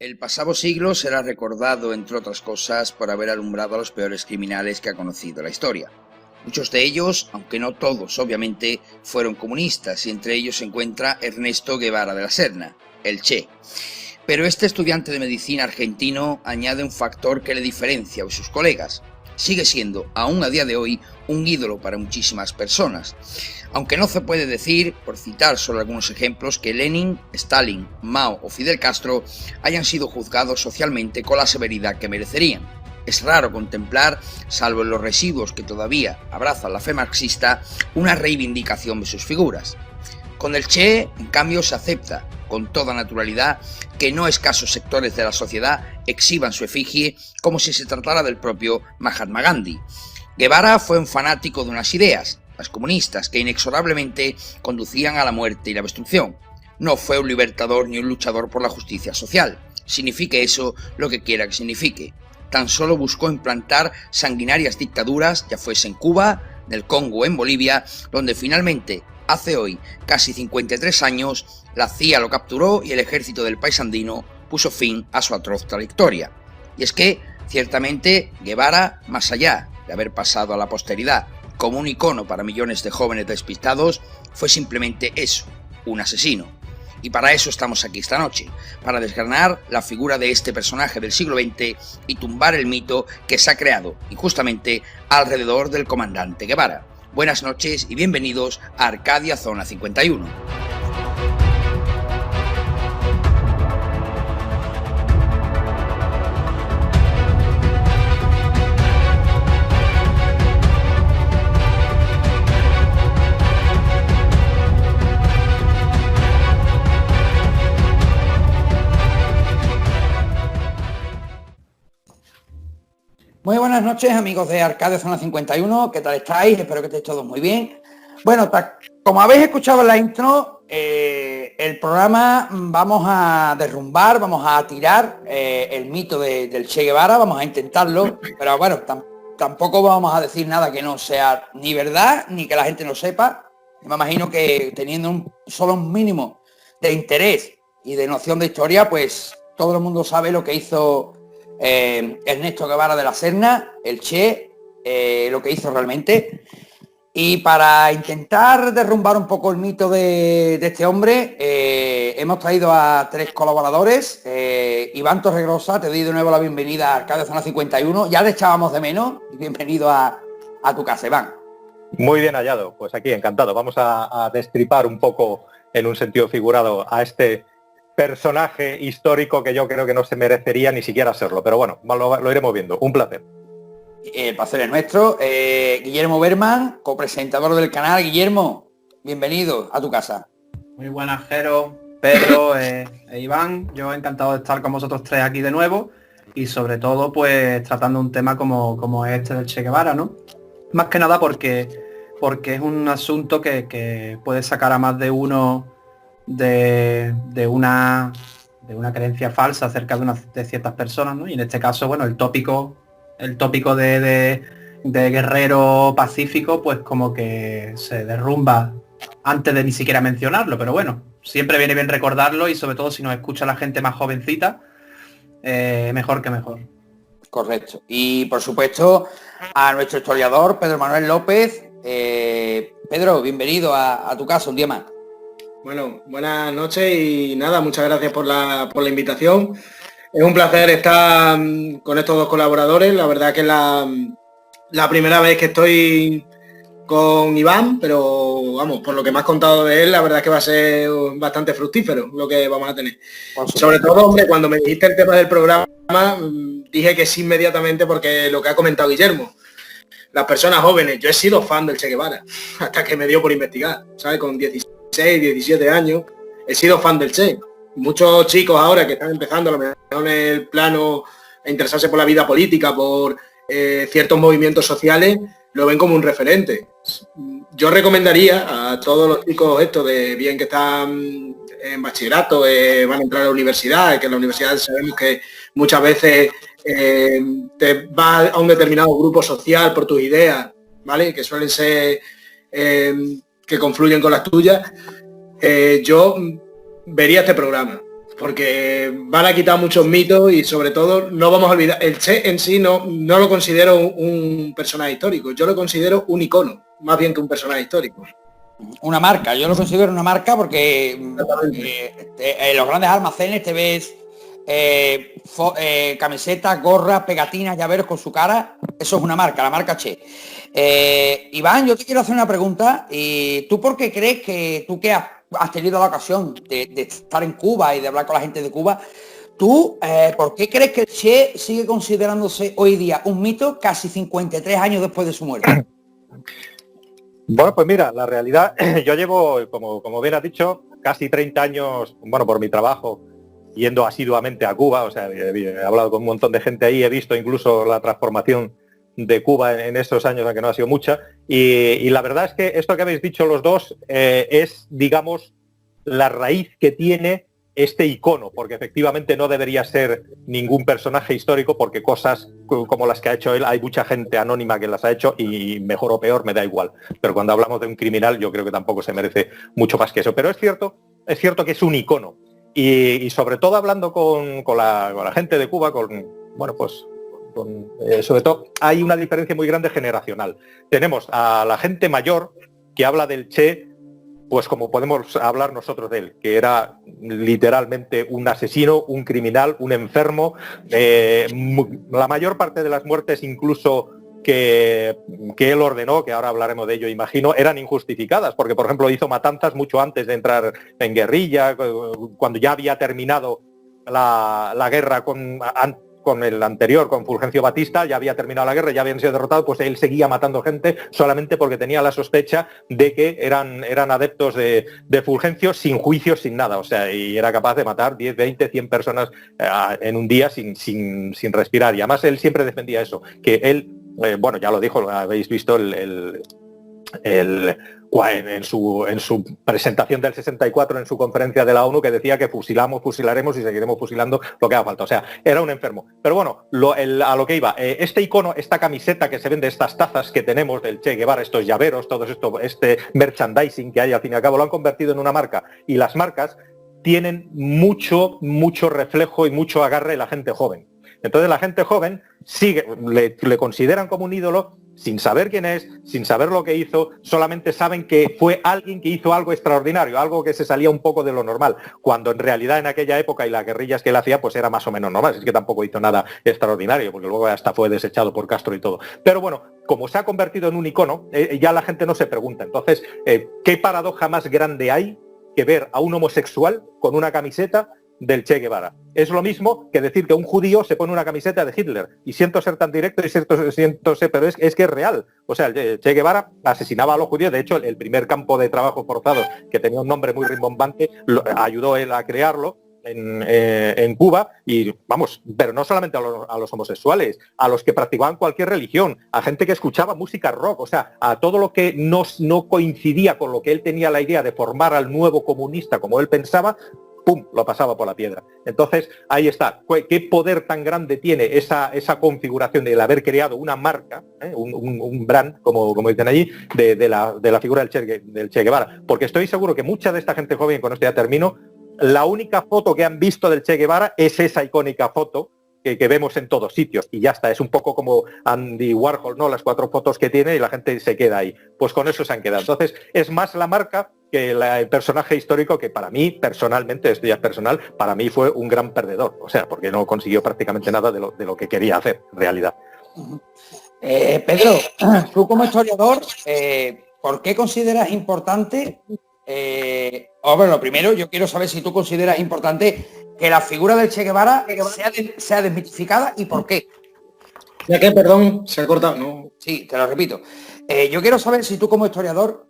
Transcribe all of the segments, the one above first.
El pasado siglo será recordado, entre otras cosas, por haber alumbrado a los peores criminales que ha conocido la historia. Muchos de ellos, aunque no todos, obviamente, fueron comunistas, y entre ellos se encuentra Ernesto Guevara de la Serna, el Che. Pero este estudiante de medicina argentino añade un factor que le diferencia de sus colegas. Sigue siendo, aún a día de hoy, un ídolo para muchísimas personas. Aunque no se puede decir, por citar solo algunos ejemplos, que Lenin, Stalin, Mao o Fidel Castro hayan sido juzgados socialmente con la severidad que merecerían. Es raro contemplar, salvo en los residuos que todavía abrazan la fe marxista, una reivindicación de sus figuras. Con el Che, en cambio, se acepta, con toda naturalidad, que no escasos sectores de la sociedad exhiban su efigie como si se tratara del propio Mahatma Gandhi. Guevara fue un fanático de unas ideas, las comunistas, que inexorablemente conducían a la muerte y la destrucción. No fue un libertador ni un luchador por la justicia social. Signifique eso lo que quiera que signifique. Tan solo buscó implantar sanguinarias dictaduras, ya fuese en Cuba, en el Congo o en Bolivia, donde finalmente, hace hoy casi 53 años, la CIA lo capturó y el ejército del país andino puso fin a su atroz trayectoria. Y es que, ciertamente, Guevara, más allá de haber pasado a la posteridad como un icono para millones de jóvenes despistados, fue simplemente eso, un asesino. Y para eso estamos aquí esta noche, para desgranar la figura de este personaje del siglo XX y tumbar el mito que se ha creado injustamente alrededor del comandante Guevara. Buenas noches y bienvenidos a Arcadia Zona 51. Muy buenas noches, amigos de Arcadia Zona 51, ¿qué tal estáis? Espero que estéis todos muy bien. Bueno, como habéis escuchado en la intro, el programa vamos a derrumbar, vamos a tirar el mito del Che Guevara, vamos a intentarlo, pero bueno, tampoco vamos a decir nada que no sea ni verdad, ni que la gente no sepa. Me imagino que teniendo solo un mínimo de interés y de noción de historia, pues todo el mundo sabe lo que hizo Ernesto Guevara de la Serna, el Che, lo que hizo realmente. Y para intentar derrumbar un poco el mito de este hombre, hemos traído a tres colaboradores. Iván Torregrosa, te doy de nuevo la bienvenida a Arcadia Zona 51. Ya le echábamos de menos. Bienvenido a tu casa, Iván. Muy bien hallado, pues aquí encantado. Vamos a destripar un poco, en un sentido figurado, a este personaje histórico que yo creo que no se merecería ni siquiera serlo, pero bueno, lo iremos viendo. Un placer. El placer es nuestro. Guillermo Berman, copresentador del canal. Guillermo, bienvenido a tu casa. Muy buenas, Jero, Pedro e Iván. Yo encantado de estar con vosotros tres aquí de nuevo y sobre todo pues tratando un tema como este del Che Guevara, ¿no? Más que nada porque es un asunto que puede sacar a más de uno de una creencia falsa acerca de ciertas personas, ¿no? Y en este caso, bueno, el tópico de guerrero pacífico, pues como que se derrumba antes de ni siquiera mencionarlo, pero bueno, siempre viene bien recordarlo y sobre todo si nos escucha la gente más jovencita, mejor que mejor. Correcto. Y por supuesto a nuestro historiador Pedro Manuel López. Pedro, bienvenido a tu casa un día más. Bueno, buenas noches y nada, muchas gracias por la invitación. Es un placer estar con estos dos colaboradores. La verdad que es la primera vez que estoy con Iván, pero vamos, por lo que me has contado de él, la verdad que va a ser bastante fructífero lo que vamos a tener. Sobre todo, hombre, cuando me dijiste el tema del programa, dije que sí inmediatamente porque lo que ha comentado Guillermo. Las personas jóvenes, yo he sido fan del Che Guevara, hasta que me dio por investigar, ¿sabes? Con 16, 17 años, he sido fan del Che. Muchos chicos ahora que están empezando a lo mejor en el plano a interesarse por la vida política, por ciertos movimientos sociales, lo ven como un referente. Yo recomendaría a todos los chicos estos de bien que están en bachillerato, van a entrar a la universidad, que en la universidad sabemos que muchas veces te vas a un determinado grupo social por tus ideas, ¿vale? Que suelen ser que confluyen con las tuyas. Yo vería este programa, porque van a quitar muchos mitos y sobre todo no vamos a olvidar, el Che en sí no lo considero un personaje histórico, yo lo considero un icono, más bien que un personaje histórico. Una marca, yo lo considero una marca porque en los grandes almacenes te ves camisetas, gorras, pegatinas, llaveros con su cara. Eso es una marca, la marca Che. Iván, yo te quiero hacer una pregunta. ¿Y tú por qué crees que tú que has tenido la ocasión de estar en Cuba y de hablar con la gente de Cuba, tú por qué crees que el Che sigue considerándose hoy día un mito casi 53 años después de su muerte? Bueno, pues mira, la realidad, yo llevo, como bien has dicho, casi 30 años, bueno, por mi trabajo, yendo asiduamente a Cuba, o sea, he hablado con un montón de gente ahí, he visto incluso la transformación de Cuba en estos años, aunque no ha sido mucha, y la verdad es que esto que habéis dicho los dos es, digamos, la raíz que tiene este icono, porque efectivamente no debería ser ningún personaje histórico, porque cosas como las que ha hecho él, hay mucha gente anónima que las ha hecho y mejor o peor me da igual. Pero cuando hablamos de un criminal, yo creo que tampoco se merece mucho más que eso. Pero es cierto que es un icono. Y sobre todo hablando con la gente de Cuba, sobre todo hay una diferencia muy grande generacional. Tenemos a la gente mayor que habla del Che, pues como podemos hablar nosotros de él, que era literalmente un asesino, un criminal, un enfermo. La mayor parte de las muertes incluso que él ordenó, que ahora hablaremos de ello, imagino, eran injustificadas, porque por ejemplo hizo matanzas mucho antes de entrar en guerrilla, cuando ya había terminado la guerra con el anterior, con Fulgencio Batista, ya había terminado la guerra, ya habían sido derrotados, pues él seguía matando gente solamente porque tenía la sospecha de que eran adeptos de Fulgencio sin juicio, sin nada, o sea, y era capaz de matar 10, 20, 100 personas en un día sin respirar, y además él siempre defendía eso, que él, bueno, ya lo dijo, lo habéis visto en su presentación del 64 en su conferencia de la ONU, que decía que fusilaremos y seguiremos fusilando lo que haga falta. O sea, era un enfermo. Pero bueno, a lo que iba, este icono, esta camiseta que se vende, estas tazas que tenemos del Che Guevara, estos llaveros, todo esto, este merchandising que hay al fin y al cabo, lo han convertido en una marca. Y las marcas tienen mucho reflejo y mucho agarre en la gente joven. Entonces la gente joven le consideran como un ídolo sin saber quién es, sin saber lo que hizo, solamente saben que fue alguien que hizo algo extraordinario, algo que se salía un poco de lo normal, cuando en realidad en aquella época y las guerrillas que él hacía pues era más o menos normal, es que tampoco hizo nada extraordinario, porque luego hasta fue desechado por Castro y todo. Pero bueno, como se ha convertido en un icono, ya la gente no se pregunta. Entonces, ¿qué paradoja más grande hay que ver a un homosexual con una camiseta del Che Guevara? Es lo mismo que decir que un judío se pone una camiseta de Hitler. Y siento ser tan directo y siento ser, pero es que es real. O sea, el Che Guevara asesinaba a los judíos. De hecho, el primer campo de trabajo forzado, que tenía un nombre muy rimbombante, ayudó él a crearlo en Cuba. Y vamos, pero no solamente a los homosexuales, a los que practicaban cualquier religión, a gente que escuchaba música rock, o sea, a todo lo que no coincidía con lo que él tenía la idea de formar al nuevo comunista como él pensaba, ¡pum!, lo pasaba por la piedra. Entonces, ahí está. ¿Qué poder tan grande tiene esa configuración de haber creado una marca, un brand, como dicen allí, de la figura del Che Guevara? Porque estoy seguro que mucha de esta gente joven, con esto ya termino, la única foto que han visto del Che Guevara es esa icónica foto que vemos en todos sitios, y ya está. Es un poco como Andy Warhol, ¿no? Las 4 fotos que tiene y la gente se queda ahí. Pues con eso se han quedado. Entonces, es más la marca que el personaje histórico, que para mí, personalmente, esto ya es personal, para mí fue un gran perdedor. O sea, porque no consiguió prácticamente nada de lo que quería hacer, en realidad. Pedro, tú como historiador, ¿por qué consideras importante? Bueno, lo primero, yo quiero saber si tú consideras importante que la figura del Che Guevara sea desmitificada, y por qué. ¿Ya qué? Perdón, se ha cortado, ¿no? Sí, te lo repito. Yo quiero saber si tú como historiador,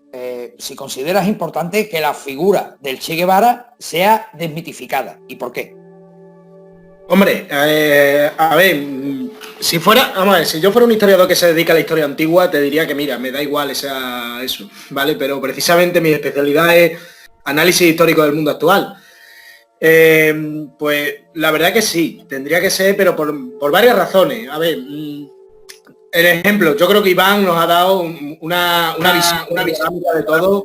si consideras importante que la figura del Che Guevara sea desmitificada, y por qué. Hombre, a ver, si yo fuera un historiador que se dedica a la historia antigua, te diría que mira, me da igual eso, ¿vale? Pero precisamente mi especialidad es análisis histórico del mundo actual. Pues la verdad que sí, tendría que ser, pero por varias razones. A ver, el ejemplo, yo creo que Iván nos ha dado una visión de todo,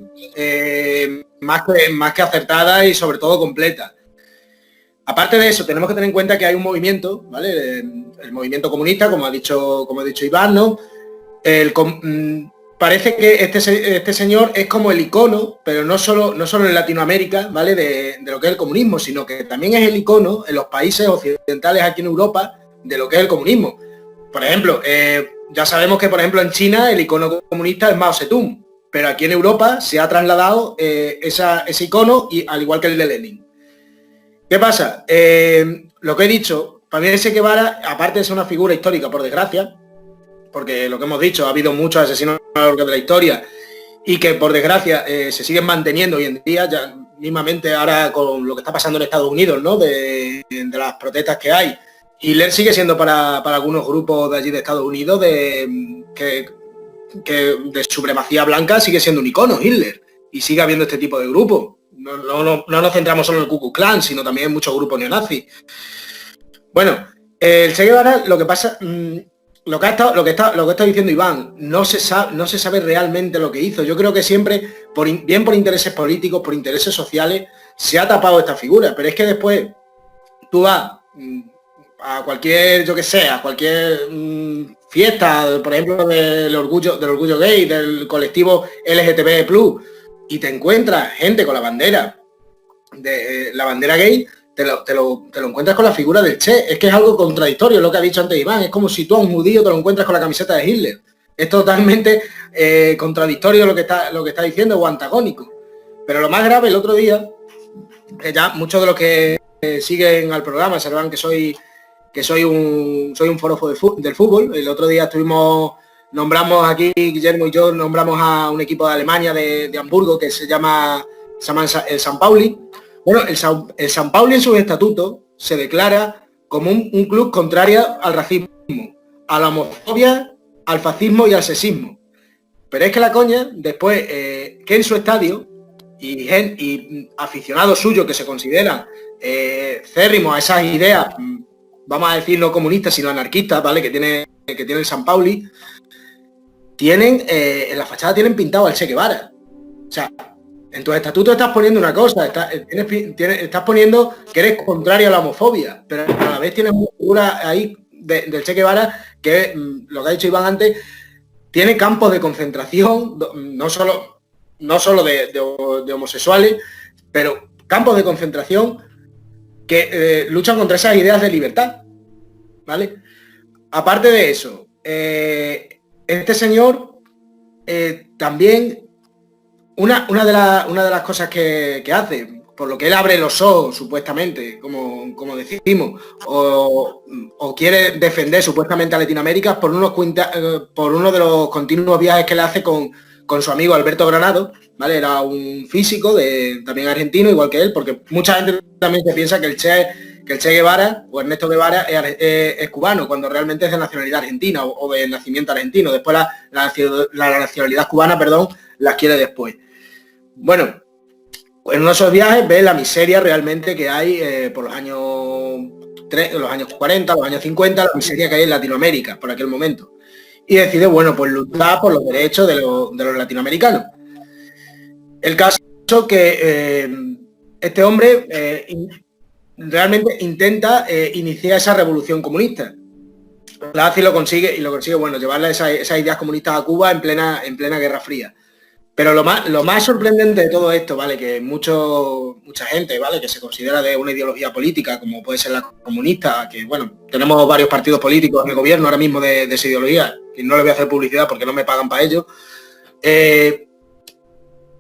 más que acertada y sobre todo completa. Aparte de eso, tenemos que tener en cuenta que hay un movimiento, ¿vale? El movimiento comunista, como ha dicho Iván, ¿no? Parece que este señor es como el icono, pero no solo en Latinoamérica, ¿vale? De lo que es el comunismo, sino que también es el icono en los países occidentales aquí en Europa de lo que es el comunismo. Por ejemplo, ya sabemos que, por ejemplo, en China el icono comunista es Mao Zedong, pero aquí en Europa se ha trasladado ese icono, y al igual que el de Lenin. ¿Qué pasa? Lo que he dicho, para mí el Che Guevara, aparte de ser una figura histórica, por desgracia, porque lo que hemos dicho, ha habido muchos asesinos a lo largo de la historia y que por desgracia se siguen manteniendo hoy en día, ya mismamente ahora con lo que está pasando en Estados Unidos, ¿no? De las protestas que hay. Hitler sigue siendo para algunos grupos de allí de Estados Unidos que de supremacía blanca, sigue siendo un icono Hitler, y sigue habiendo este tipo de grupos. No nos centramos solo en el Ku Klux Klan, sino también en muchos grupos neonazis. Bueno, el Che Guevara, lo que pasa, lo que está diciendo Iván, no se sabe realmente lo que hizo. Yo creo que siempre, bien por intereses políticos, por intereses sociales, se ha tapado esta figura, pero es que después tú vas a cualquier, yo que sé, a cualquier fiesta, por ejemplo, del orgullo gay, del colectivo LGTB+, y te encuentras gente con la bandera gay, te lo encuentras con la figura del Che. Es que es algo contradictorio lo que ha dicho antes Iván. Es como si tú a un judío te lo encuentras con la camiseta de Hitler. Es totalmente contradictorio lo que está diciendo, o antagónico. Pero lo más grave, el otro día, que ya muchos de los que siguen al programa sabrán que soy un forofo del fútbol. El otro día nombramos aquí, Guillermo y yo, nombramos a un equipo de Alemania, de Hamburgo, que se llama el San Pauli. Bueno, el San Pauli en sus estatutos se declara como un club contrario al racismo, a la homofobia, al fascismo y al sexismo. Pero es que la coña, después, que en su estadio, y aficionados suyos que se consideran cérrimos a esas ideas, vamos a decir no comunistas, sino anarquistas, ¿vale? Que tiene el San Pauli, en la fachada tienen pintado al Che Guevara. O sea, en tus estatutos estás poniendo una cosa, estás poniendo que eres contrario a la homofobia, pero a la vez tienes una figura ahí del Che Guevara que, lo que ha dicho Iván antes, tiene campos de concentración, no solo de homosexuales, pero campos de concentración que luchan contra esas ideas de libertad, ¿vale? Aparte de eso, este señor también, una de las cosas que hace, por lo que él abre los ojos, supuestamente, como decimos, o quiere defender supuestamente a Latinoamérica por uno de los continuos viajes que le hace con su amigo Alberto Granado, ¿vale? Era un físico también argentino, igual que él, porque mucha gente también se piensa que el Che Guevara o Ernesto Guevara es cubano, cuando realmente es de nacionalidad argentina o de nacimiento argentino. Después la nacionalidad cubana, la adquiere después. Bueno, en uno de esos viajes ve la miseria realmente que hay por los años 40, los años 50, la miseria que hay en Latinoamérica por aquel momento. Y decide, bueno, pues luchar por los derechos de los latinoamericanos. El caso que este hombre realmente intenta iniciar esa revolución comunista. La hace y lo consigue, bueno, llevarle esas ideas comunistas a Cuba en plena Guerra Fría. Pero lo más sorprendente de todo esto, ¿vale? Que mucha gente, ¿vale? Que se considera de una ideología política, como puede ser la comunista, que, bueno, tenemos varios partidos políticos en el gobierno ahora mismo de esa ideología, y no les voy a hacer publicidad porque no me pagan para ello,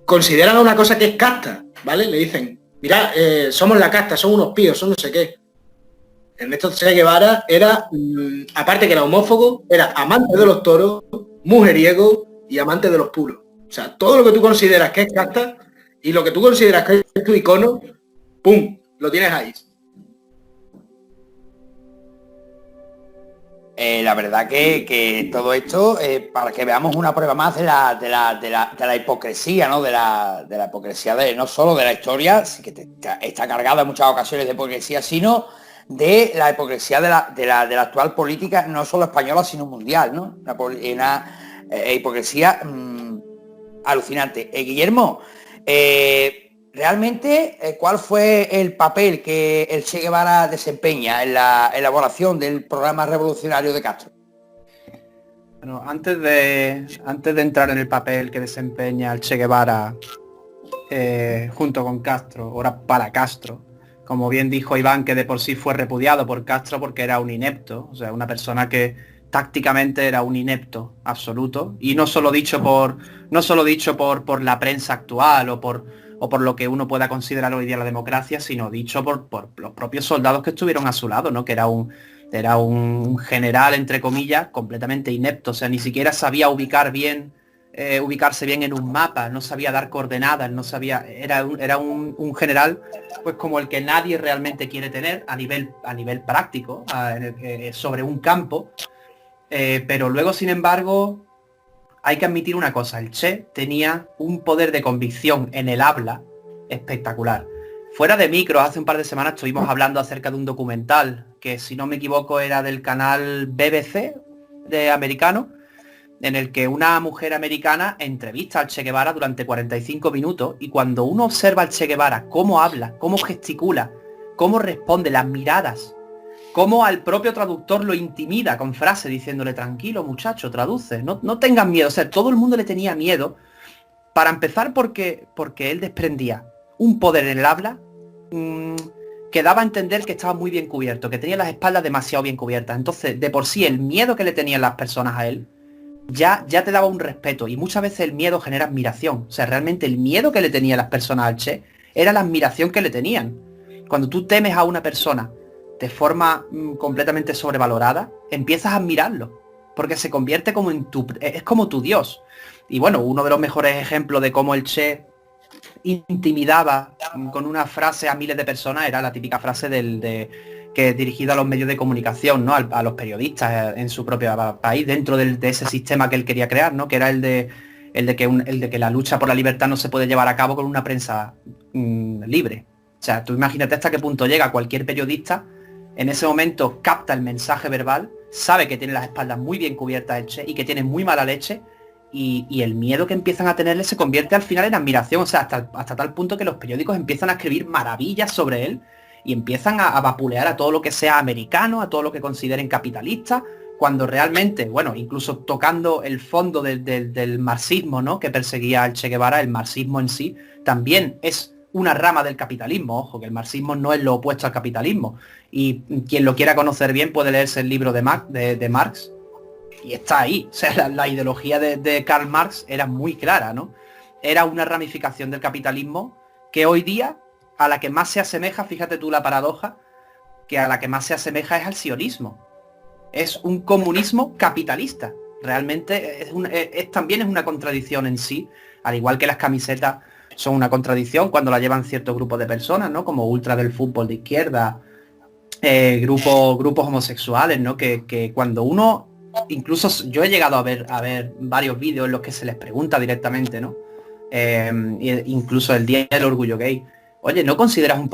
consideran una cosa que es casta, ¿vale? Le dicen, mira, somos la casta, son unos píos, son no sé qué. Ernesto Che Guevara era, aparte que era homófobo, era amante de los toros, mujeriego y amante de los puros. O sea, todo lo que tú consideras que es casta y lo que tú consideras que es tu icono, ¡pum!, lo tienes ahí. La verdad que todo esto, para que veamos una prueba más de la hipocresía, ¿no? De la hipocresía no solo de la historia, sí que está cargada en muchas ocasiones de hipocresía, sino de la hipocresía de la actual política, no solo española, sino mundial, ¿no? Una hipocresía alucinante. Guillermo, realmente, ¿cuál fue el papel que el Che Guevara desempeña en la elaboración del programa revolucionario de Castro? Bueno, antes de entrar en el papel que desempeña el Che Guevara junto con Castro, ahora para Castro, como bien dijo Iván, que de por sí fue repudiado por Castro porque era un inepto, o sea, una persona que tácticamente era un inepto absoluto, y no solo dicho por la prensa actual o por lo que uno pueda considerar hoy día la democracia, sino dicho por los propios soldados que estuvieron a su lado, ¿no? Que era un general, entre comillas, completamente inepto, o sea, ni siquiera sabía ubicarse bien en un mapa, no sabía dar coordenadas, no sabía, era un general pues como el que nadie realmente quiere tener a nivel práctico, sobre un campo, pero luego, sin embargo, hay que admitir una cosa, el Che tenía un poder de convicción en el habla espectacular. Fuera de micro, hace un par de semanas estuvimos hablando acerca de un documental que, si no me equivoco, era del canal BBC de americano, en el que una mujer americana entrevista al Che Guevara durante 45 minutos, y cuando uno observa al Che Guevara, cómo habla, cómo gesticula, cómo responde, las miradas, cómo al propio traductor lo intimida con frases diciéndole: tranquilo muchacho, traduce, no tengan miedo. O sea, todo el mundo le tenía miedo, para empezar porque él desprendía un poder en el habla que daba a entender que estaba muy bien cubierto, que tenía las espaldas demasiado bien cubiertas. Entonces, de por sí, el miedo que le tenían las personas a él ya te daba un respeto, y muchas veces el miedo genera admiración. O sea, realmente el miedo que le tenían las personas al Che era la admiración que le tenían. Cuando tú temes a una persona de forma completamente sobrevalorada, empiezas a admirarlo, porque se convierte como es como tu Dios. Y bueno, uno de los mejores ejemplos de cómo el Che intimidaba con una frase a miles de personas era la típica frase que dirigida a los medios de comunicación, ¿no? A los periodistas en su propio país, dentro de ese sistema que él quería crear, ¿no? Que era el de que la lucha por la libertad no se puede llevar a cabo con una prensa libre. O sea, tú imagínate hasta qué punto llega cualquier periodista. En ese momento capta el mensaje verbal, sabe que tiene las espaldas muy bien cubiertas el Che y que tiene muy mala leche, y el miedo que empiezan a tenerle se convierte al final en admiración. O sea, hasta tal punto que los periódicos empiezan a escribir maravillas sobre él y empiezan a vapulear a todo lo que sea americano, a todo lo que consideren capitalista, cuando realmente, bueno, incluso tocando el fondo del marxismo, ¿no? Que perseguía al Che Guevara, el marxismo en sí también es una rama del capitalismo. Ojo, que el marxismo no es lo opuesto al capitalismo, y quien lo quiera conocer bien puede leerse el libro de Marx, y está ahí. O sea, la ideología de Karl Marx era muy clara, ¿no? Era una ramificación del capitalismo que hoy día, a la que más se asemeja, fíjate tú la paradoja, que a la que más se asemeja es al sionismo. Es un comunismo capitalista. Realmente también es una contradicción en sí, al igual que las camisetas son una contradicción cuando la llevan ciertos grupos de personas, ¿no? Como ultras del fútbol de izquierda, grupos homosexuales, ¿no? Que cuando uno, incluso yo he llegado a ver varios vídeos en los que se les pregunta directamente, ¿no? Incluso el Día del Orgullo Gay. Oye, ¿no consideras un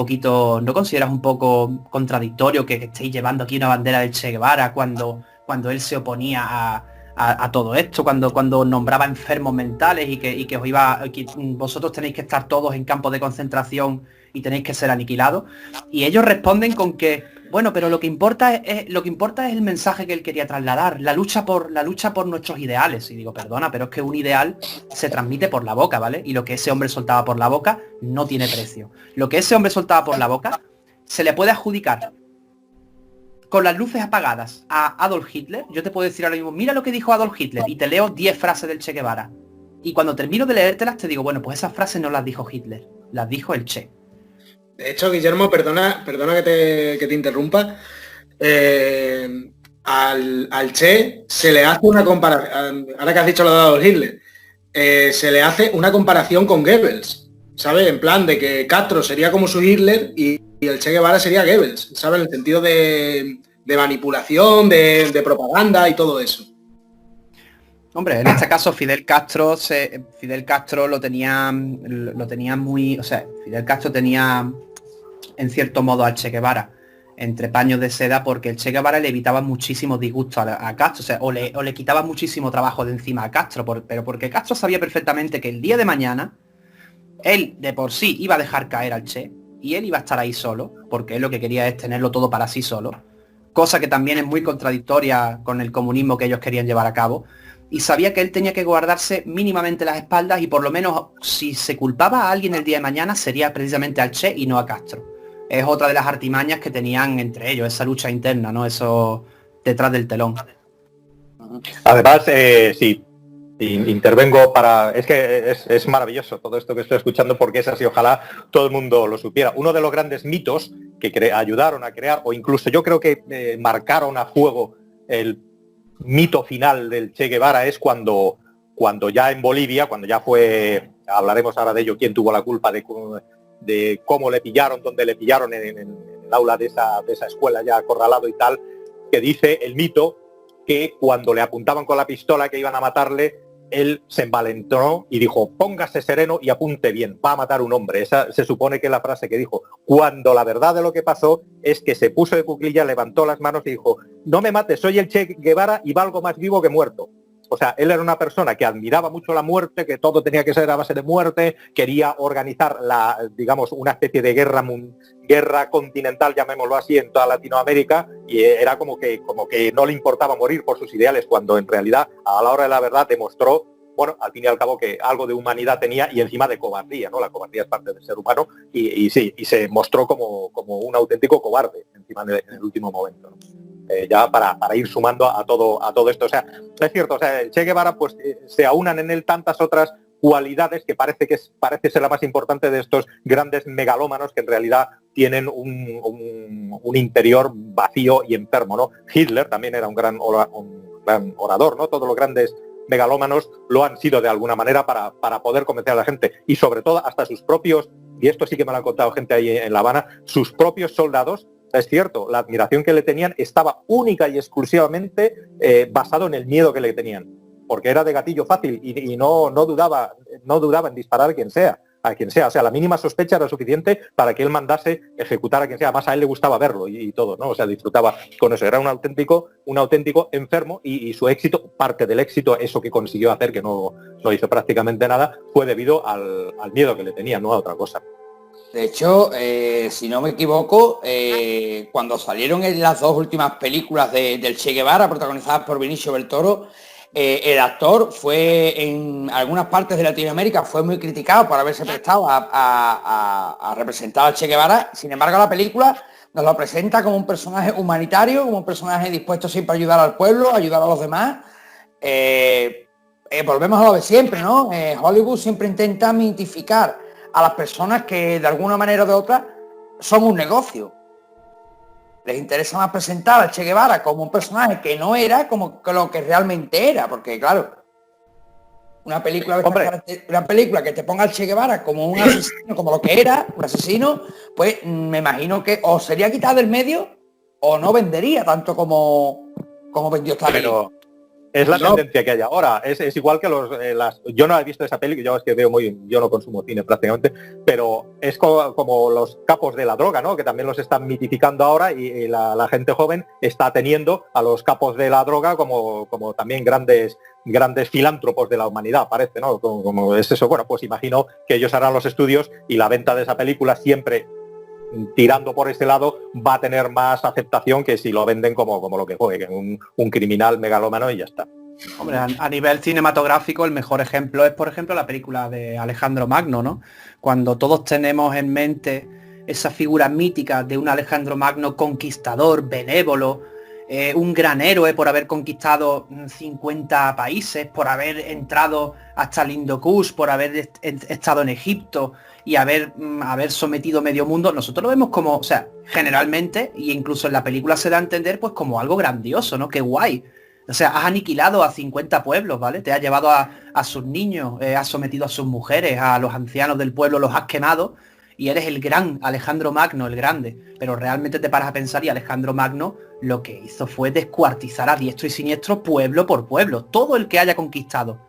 poco contradictorio que estéis llevando aquí una bandera del Che Guevara cuando él se oponía a todo esto, cuando nombraba enfermos mentales y que vosotros tenéis que estar todos en campos de concentración y tenéis que ser aniquilados? Y ellos responden con que, bueno, pero lo que importa es el mensaje que él quería trasladar, la lucha por nuestros ideales. Y digo, perdona, pero es que un ideal se transmite por la boca, ¿vale? Y lo que ese hombre soltaba por la boca no tiene precio. Lo que ese hombre soltaba por la boca se le puede adjudicar con las luces apagadas a Adolf Hitler. Yo te puedo decir ahora mismo, mira lo que dijo Adolf Hitler, y te leo 10 frases del Che Guevara. Y cuando termino de leértelas te digo, bueno, pues esas frases no las dijo Hitler, las dijo el Che. De hecho, Guillermo, perdona que te interrumpa. Al Che se le hace una comparación, ahora que has dicho lo de Adolf Hitler, se le hace una comparación con Goebbels, ¿sabes? En plan de que Castro sería como su Hitler y el Che Guevara sería Goebbels, ¿sabes? En el sentido de manipulación, de propaganda y todo eso. Hombre, en este caso Fidel Castro lo tenía muy... O sea, Fidel Castro tenía en cierto modo al Che Guevara entre paños de seda, porque el Che Guevara le evitaba muchísimos disgustos a Castro, o sea, o le quitaba muchísimo trabajo de encima a Castro, pero porque Castro sabía perfectamente que el día de mañana Él de por sí iba a dejar caer al Che y él iba a estar ahí solo, porque él lo que quería es tenerlo todo para sí solo, cosa que también es muy contradictoria con el comunismo que ellos querían llevar a cabo, y sabía que él tenía que guardarse mínimamente las espaldas y por lo menos si se culpaba a alguien el día de mañana sería precisamente al Che y no a Castro. Es otra de las artimañas que tenían entre ellos, esa lucha interna, ¿no? Eso detrás del telón. Además, sí, intervengo para... Es que es maravilloso todo esto que estoy escuchando porque es así, ojalá todo el mundo lo supiera. Uno de los grandes mitos que ayudaron a crear, o incluso yo creo que marcaron a fuego el mito final del Che Guevara, es cuando ya en Bolivia, cuando ya fue, hablaremos ahora de ello, quién tuvo la culpa de cómo le pillaron, dónde le pillaron en el aula de esa escuela ya acorralado y tal, que dice el mito que cuando le apuntaban con la pistola que iban a matarle, él se envalentó y dijo, póngase sereno y apunte bien, va a matar un hombre. Esa se supone que es la frase que dijo, cuando la verdad de lo que pasó es que se puso de cuclillas, levantó las manos y dijo, no me mates, soy el Che Guevara y valgo más vivo que muerto. O sea, él era una persona que admiraba mucho la muerte, que todo tenía que ser a base de muerte, quería organizar digamos, una especie de guerra continental, llamémoslo así, en toda Latinoamérica, y era como que no le importaba morir por sus ideales, cuando en realidad, a la hora de la verdad, demostró, bueno, al fin y al cabo, que algo de humanidad tenía y encima de cobardía, ¿no? La cobardía es parte del ser humano y sí, y se mostró como un auténtico cobarde encima en el último momento, ¿no? Ya para ir sumando a todo esto. O sea, es cierto, o sea, el Che Guevara, pues se aunan en él tantas otras cualidades que parece ser la más importante de estos grandes megalómanos que en realidad tienen un interior vacío y enfermo, ¿no? Hitler también era un gran orador, ¿no? Todos los grandes megalómanos lo han sido de alguna manera para poder convencer a la gente, y sobre todo hasta sus propios, y esto sí que me lo han contado gente ahí en La Habana, sus propios soldados. Es cierto, la admiración que le tenían estaba única y exclusivamente basado en el miedo que le tenían, porque era de gatillo fácil y no dudaba en disparar a quien sea. O sea, la mínima sospecha era suficiente para que él mandase ejecutar a quien sea. Además, a él le gustaba verlo y todo, ¿no? O sea, disfrutaba con eso. Era un auténtico enfermo y su éxito, parte del éxito, eso que consiguió hacer, que no hizo prácticamente nada, fue debido al miedo que le tenían, no a otra cosa. De hecho, si no me equivoco, cuando salieron en las dos últimas películas del Che Guevara, protagonizadas por Benicio del Toro, el actor fue en algunas partes de Latinoamérica fue muy criticado por haberse prestado a representar al Che Guevara. Sin embargo, la película nos lo presenta como un personaje humanitario, como un personaje dispuesto siempre a ayudar al pueblo, a ayudar a los demás. Volvemos a lo de siempre, ¿no? Hollywood siempre intenta mitificar a las personas que de alguna manera o de otra son un negocio. Les interesa más presentar al Che Guevara como un personaje que no era como lo que realmente era, porque claro, una película que te ponga al Che Guevara como un asesino, como lo que era, un asesino, pues me imagino que o sería quitada del medio o no vendería tanto como vendió esta película. Es la tendencia que hay ahora. Es igual que yo no he visto esa película, yo es que yo no consumo cine prácticamente, pero es como los capos de la droga, ¿no? Que también los están mitificando ahora y la gente joven está teniendo a los capos de la droga como también grandes filántropos de la humanidad, parece, ¿no? Como es eso. Bueno, pues imagino que ellos harán los estudios y la venta de esa película siempre tirando por ese lado va a tener más aceptación que si lo venden como lo que fue, que un criminal megalómano y ya está. Hombre, a nivel cinematográfico el mejor ejemplo es, por ejemplo, la película de Alejandro Magno, ¿no? Cuando todos tenemos en mente esa figura mítica de un Alejandro Magno conquistador, benévolo, un gran héroe por haber conquistado 50 países, por haber entrado hasta el Indo Kush, por haber estado en Egipto y haber sometido medio mundo, nosotros lo vemos como, o sea, generalmente, y incluso en la película se da a entender, pues como algo grandioso, ¿no? Qué guay. O sea, has aniquilado a 50 pueblos, ¿vale? Te has llevado a sus niños, has sometido a sus mujeres, a los ancianos del pueblo, los has quemado, y eres el gran Alejandro Magno, el grande. Pero realmente te paras a pensar y Alejandro Magno lo que hizo fue descuartizar a diestro y siniestro pueblo por pueblo. Todo el que haya conquistado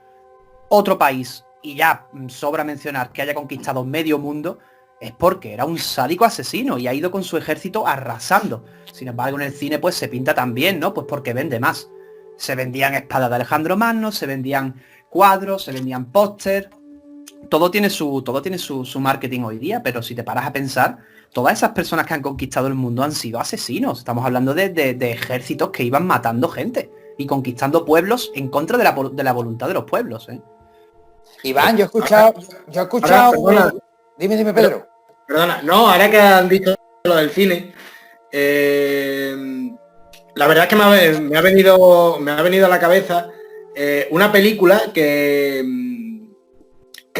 otro país, y ya sobra mencionar que haya conquistado medio mundo, es porque era un sádico asesino y ha ido con su ejército arrasando. Sin embargo, en el cine pues se pinta también, ¿no? Pues porque vende más. Se vendían espadas de Alejandro Magno, se vendían cuadros, se vendían póster. todo tiene su marketing hoy día, pero si te paras a pensar, todas esas personas que han conquistado el mundo han sido asesinos. Estamos hablando de ejércitos que iban matando gente y conquistando pueblos en contra de la voluntad de los pueblos, ¿eh? Iván, yo he escuchado... Perdona. Dime, Pedro. Perdona, no, ahora que han dicho lo del cine, la verdad es que me ha venido a la cabeza una película que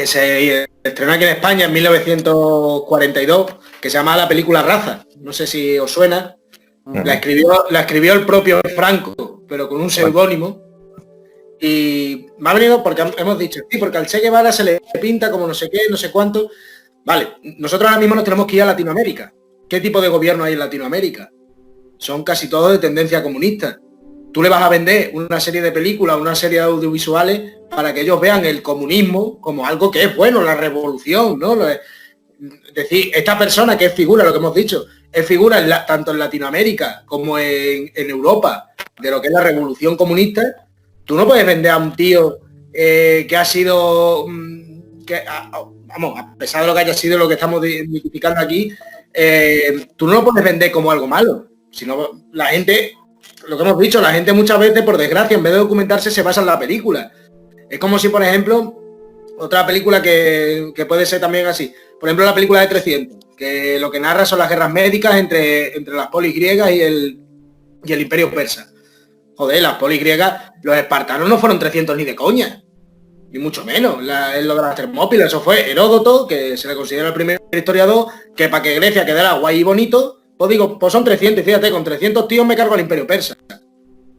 se estrenó aquí en España en 1942, que se llama la película Raza. No sé si os suena. La escribió el propio Franco, pero con un seudónimo. Y me ha venido porque hemos dicho, sí, porque al Che Guevara se le pinta como no sé qué, no sé cuánto. Vale, nosotros ahora mismo nos tenemos que ir a Latinoamérica. ¿Qué tipo de gobierno hay en Latinoamérica? Son casi todos de tendencia comunista. Tú le vas a vender una serie de películas, una serie de audiovisuales para que ellos vean el comunismo como algo que es bueno, la revolución, ¿no? Es decir, esta persona que es figura, lo que hemos dicho, es figura tanto en Latinoamérica como en Europa de lo que es la revolución comunista. Tú no puedes vender a un tío que ha sido, vamos, a pesar de lo que haya sido lo que estamos mitificando aquí, tú no lo puedes vender como algo malo. Sino la gente, lo que hemos dicho, la gente muchas veces, por desgracia, en vez de documentarse, se basa en la película. Es como si, por ejemplo, otra película que puede ser también así, por ejemplo, la película de 300, que lo que narra son las guerras médicas entre las polis griegas y el imperio persa. Joder, las polis griegas, los espartanos no fueron 300 ni de coña, ni mucho menos. En lo de las Termópilas, eso fue Heródoto, que se le considera el primer historiador, que para que Grecia quedara guay y bonito, pues digo, pues son 300, y fíjate, con 300 tíos me cargo al imperio persa.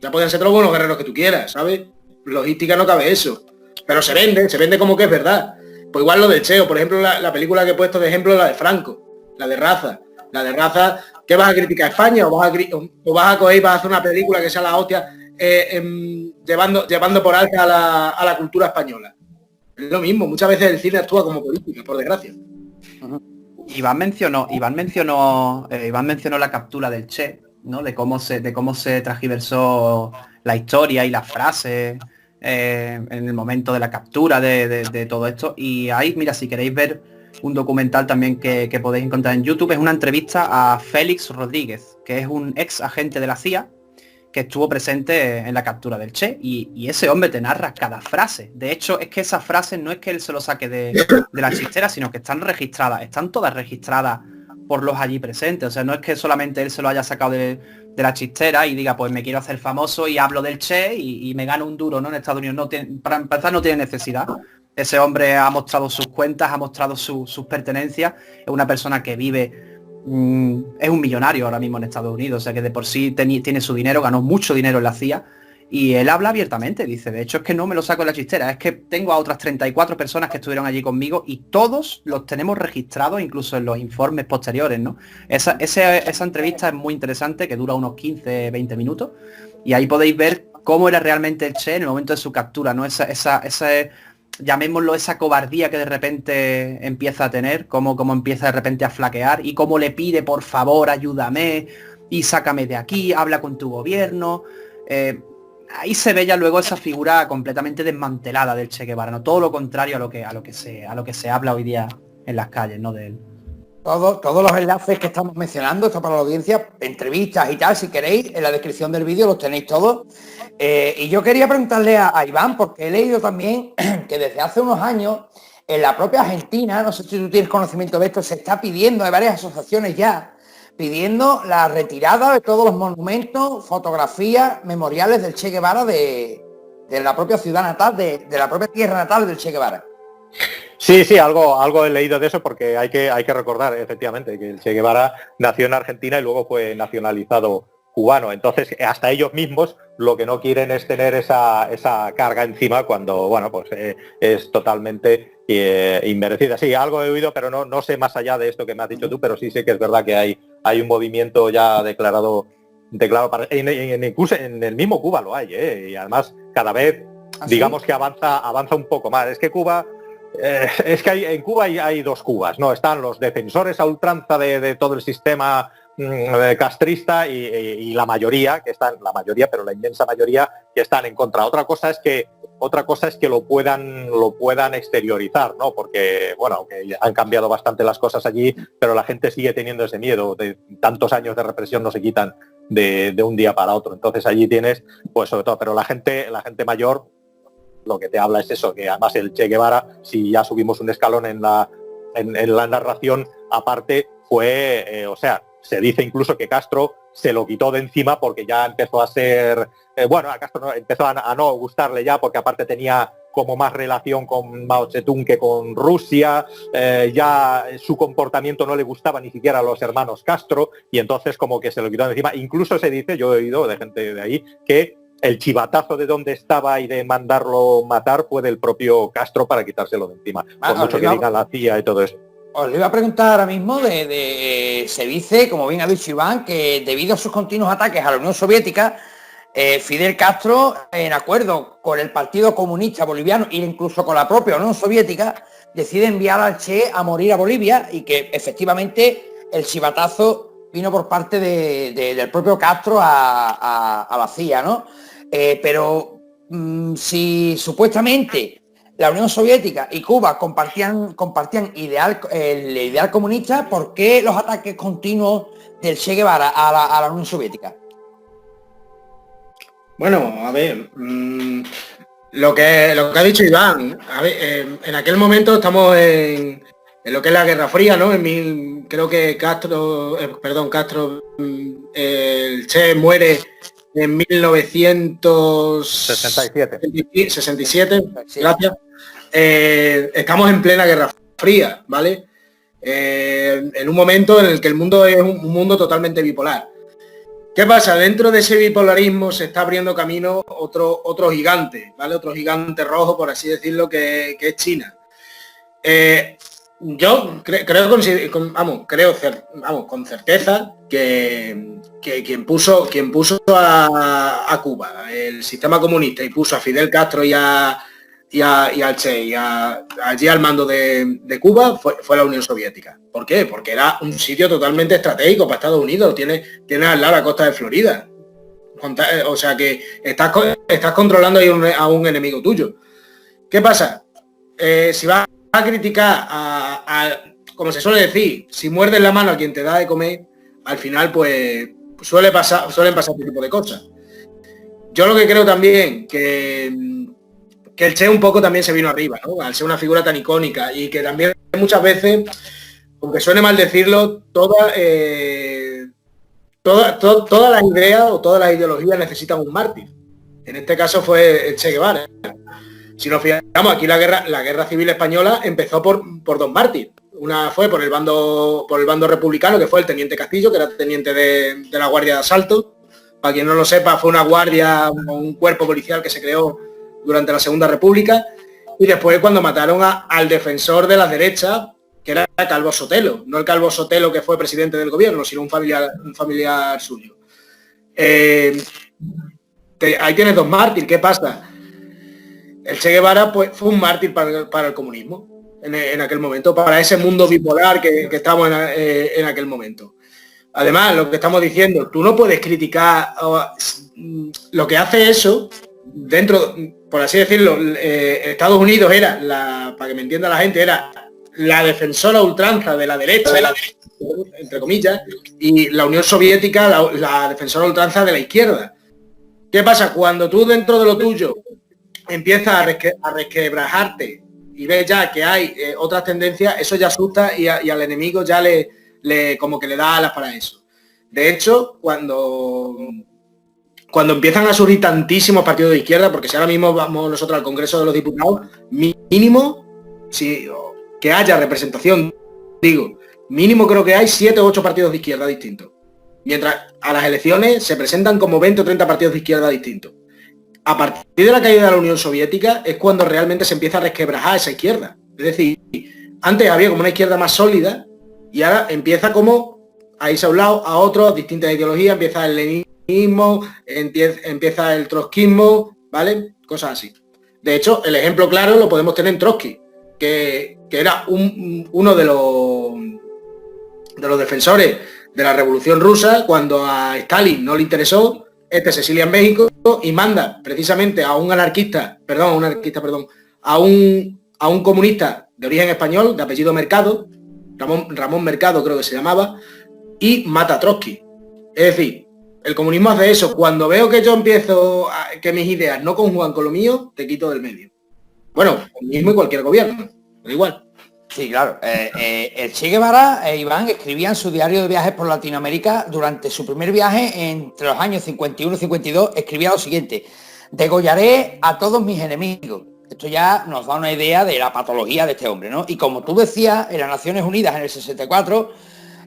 Ya pueden ser todos los buenos guerreros que tú quieras, ¿sabes? Logística no cabe eso. Pero se vende como que es verdad. Pues igual lo del Cheo, por ejemplo, la película que he puesto de ejemplo, la de Franco, la de Raza. La de Raza, ¿qué vas a criticar a España? ¿O vas a coger y vas a hacer una película que sea la hostia llevando por alta a la cultura española? Es lo mismo, muchas veces el cine actúa como política, por desgracia. Iván mencionó la captura del Che, ¿no? De cómo se transgiversó la historia y las frases en el momento de la captura de todo esto. Y ahí, mira, si queréis ver un documental también que podéis encontrar en YouTube, es una entrevista a Félix Rodríguez, que es un ex agente de la CIA que estuvo presente en la captura del Che, y ese hombre te narra cada frase. De hecho, es que esas frases no es que él se lo saque de la chistera, sino que están todas registradas por los allí presentes. O sea, no es que solamente él se lo haya sacado de la chistera y diga, pues me quiero hacer famoso y hablo del Che y me gano un duro, ¿no? En Estados Unidos para empezar no tiene necesidad. Ese hombre ha mostrado sus cuentas, ha mostrado sus pertenencias, es una persona que vive, es un millonario ahora mismo en Estados Unidos, o sea que de por sí tiene su dinero, ganó mucho dinero en la CIA, y él habla abiertamente, dice, de hecho es que no me lo saco de la chistera, es que tengo a otras 34 personas que estuvieron allí conmigo y todos los tenemos registrados, incluso en los informes posteriores, ¿no? Esa entrevista es muy interesante, que dura unos 15-20 minutos, y ahí podéis ver cómo era realmente el Che en el momento de su captura, ¿no? Esa llamémoslo, esa cobardía que de repente empieza a tener, cómo empieza de repente a flaquear y cómo le pide, por favor, ayúdame y sácame de aquí, habla con tu gobierno. Ahí se ve ya luego esa figura completamente desmantelada del Che Guevara, ¿no? Todo lo contrario a lo que se habla hoy día en las calles, ¿no? De él. Todos los enlaces que estamos mencionando, esto para la audiencia, entrevistas y tal, si queréis, en la descripción del vídeo los tenéis todos. Y yo quería preguntarle a Iván, porque he leído también que desde hace unos años, en la propia Argentina, no sé si tú tienes conocimiento de esto, se está pidiendo, hay varias asociaciones ya, pidiendo la retirada de todos los monumentos, fotografías, memoriales del Che Guevara de la propia ciudad natal, de la propia tierra natal del Che Guevara. Sí, algo he leído de eso, porque hay que recordar efectivamente que el Che Guevara nació en Argentina y luego fue nacionalizado cubano. Entonces, hasta ellos mismos lo que no quieren es tener esa carga encima cuando, bueno, pues es totalmente inmerecida. Sí, algo he oído, pero no sé más allá de esto que me has dicho tú, pero sí sé que es verdad que hay un movimiento ya declarado para, incluso en el mismo Cuba lo hay, y además cada vez, digamos que avanza un poco más. Es que Cuba... es que en Cuba hay dos Cubas, ¿no? Están los defensores a ultranza de todo el sistema castrista y la mayoría, pero la inmensa mayoría que están en contra. Otra cosa es que lo puedan exteriorizar, ¿no? Porque, bueno, aunque han cambiado bastante las cosas allí, pero la gente sigue teniendo ese miedo. De tantos años de represión no se quitan de un día para otro. Entonces allí tienes, pues sobre todo, pero la gente mayor lo que te habla es eso, que además el Che Guevara, si ya subimos un escalón en la narración, aparte fue, se dice incluso que Castro se lo quitó de encima porque ya empezó a ser, a Castro empezó a no gustarle ya, porque aparte tenía como más relación con Mao Zedong que con Rusia, ya su comportamiento no le gustaba ni siquiera a los hermanos Castro, y entonces como que se lo quitó de encima. Incluso se dice, yo he oído de gente de ahí, que el chivatazo de donde estaba y de mandarlo matar fue del propio Castro para quitárselo de encima, por mucho que digan la CIA y todo eso. Os lo iba a preguntar ahora mismo, se dice, como bien ha dicho Iván, que debido a sus continuos ataques a la Unión Soviética, Fidel Castro, en acuerdo con el Partido Comunista Boliviano e incluso con la propia Unión Soviética, decide enviar al Che a morir a Bolivia, y que efectivamente el chivatazo vino por parte del propio Castro a la CIA, ¿no? Pero si supuestamente la Unión Soviética y Cuba compartían el ideal comunista, ¿por qué los ataques continuos del Che Guevara a la Unión Soviética? Bueno, a ver, lo que ha dicho Iván, a ver, en aquel momento estamos en lo que es la Guerra Fría, ¿no? Creo que Castro, el Che muere en 1967, Sí. Gracias. Estamos en plena Guerra Fría, ¿vale? En un momento en el que el mundo es un mundo totalmente bipolar. ¿Qué pasa? Dentro de ese bipolarismo se está abriendo camino otro gigante, ¿vale? Otro gigante rojo, por así decirlo, que es China. Yo creo con certeza que quien puso a Cuba el sistema comunista y puso a Fidel Castro y al Che allí al mando de Cuba fue la Unión Soviética. ¿Por qué? Porque era un sitio totalmente estratégico para Estados Unidos. Tiene al lado la costa de Florida. O sea que estás controlando ahí a un enemigo tuyo. ¿Qué pasa? Si vas a criticar como se suele decir, si muerdes la mano a quien te da de comer, al final pues suelen pasar este tipo de cosas. Yo lo que creo también que el Che un poco también se vino arriba, ¿no? Al ser una figura tan icónica, y que también muchas veces, aunque suene mal decirlo, todas las ideas o todas las ideologías necesitan un mártir. En este caso fue el Che Guevara. Si nos fijamos, aquí la guerra civil española empezó por dos mártires. Una fue por el bando republicano, que fue el teniente Castillo, que era teniente de la Guardia de Asalto. Para quien no lo sepa, fue una guardia, un cuerpo policial que se creó durante la Segunda República. Y después cuando mataron al defensor de las derechas, que era Calvo Sotelo, no el Calvo Sotelo que fue presidente del gobierno, sino un familiar suyo. Ahí tienes dos mártires. ¿Qué pasa? El Che Guevara pues, fue un mártir para el comunismo en aquel momento, para ese mundo bipolar que estamos en aquel momento. Además, lo que estamos diciendo, tú no puedes criticar lo que hace eso dentro, por así decirlo. Estados Unidos era, para que me entienda la gente, era la defensora ultranza de la derecha, entre comillas, y la Unión Soviética la defensora ultranza de la izquierda. ¿Qué pasa? Cuando tú dentro de lo tuyo empiezas a resquebrajarte y ves ya que hay otras tendencias, eso ya asusta y al enemigo ya como que le da alas para eso. De hecho, cuando empiezan a surgir tantísimos partidos de izquierda, porque si ahora mismo vamos nosotros al Congreso de los Diputados, mínimo, que haya representación, mínimo creo que hay 7 o 8 partidos de izquierda distintos. Mientras a las elecciones se presentan como 20 o 30 partidos de izquierda distintos. A partir de la caída de la Unión Soviética es cuando realmente se empieza a resquebrajar esa izquierda. Es decir, antes había como una izquierda más sólida y ahora empieza como a irse a un lado, a otro, distintas ideologías, empieza el leninismo, empieza el trotskismo, ¿vale? Cosas así. De hecho, el ejemplo claro lo podemos tener en Trotsky, que era uno de los defensores de la Revolución Rusa, cuando a Stalin no le interesó, este se exilia en México y manda precisamente a un anarquista, a un comunista de origen español, de apellido Mercado, Ramón Mercado creo que se llamaba, y mata a Trotsky. Es decir, el comunismo hace eso. Cuando veo que yo que mis ideas no conjugan con lo mío, te quito del medio. Bueno, el mismo y cualquier gobierno, da igual. Sí, claro. El Che Guevara, Iván, escribía en su diario de viajes por Latinoamérica durante su primer viaje entre los años 51 y 52, escribía lo siguiente: degollaré a todos mis enemigos. Esto ya nos da una idea de la patología de este hombre, ¿no? Y como tú decías, en las Naciones Unidas en el 64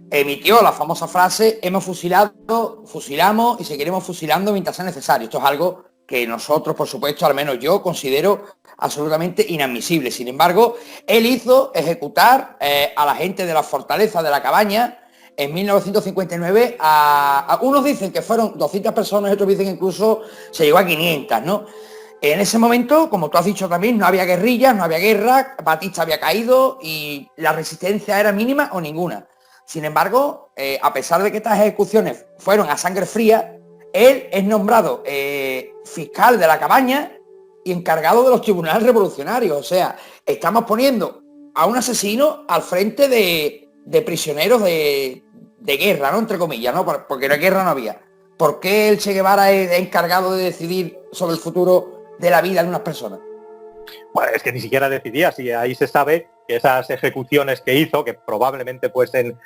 emitió la famosa frase: hemos fusilado, fusilamos y seguiremos fusilando mientras sea necesario. Esto es algo que nosotros, por supuesto, al menos yo, considero absolutamente inadmisible. Sin embargo, él hizo ejecutar a la gente de la fortaleza de la Cabaña en 1959. Unos dicen que fueron 200 personas, otros dicen que incluso se llegó a 500, ¿no? En ese momento, como tú has dicho también, no había guerrillas, no había guerra, Batista había caído y la resistencia era mínima o ninguna. Sin embargo, a pesar de que estas ejecuciones fueron a sangre fría, él es nombrado fiscal de la Cabaña y encargado de los tribunales revolucionarios. O sea, estamos poniendo a un asesino al frente de prisioneros de guerra, ¿no? Entre comillas, ¿no? Porque la guerra no había. ¿Por qué el Che Guevara es encargado de decidir sobre el futuro de la vida de unas personas? Bueno, es que ni siquiera decidía, si ahí se sabe que esas ejecuciones que hizo, que probablemente fuesen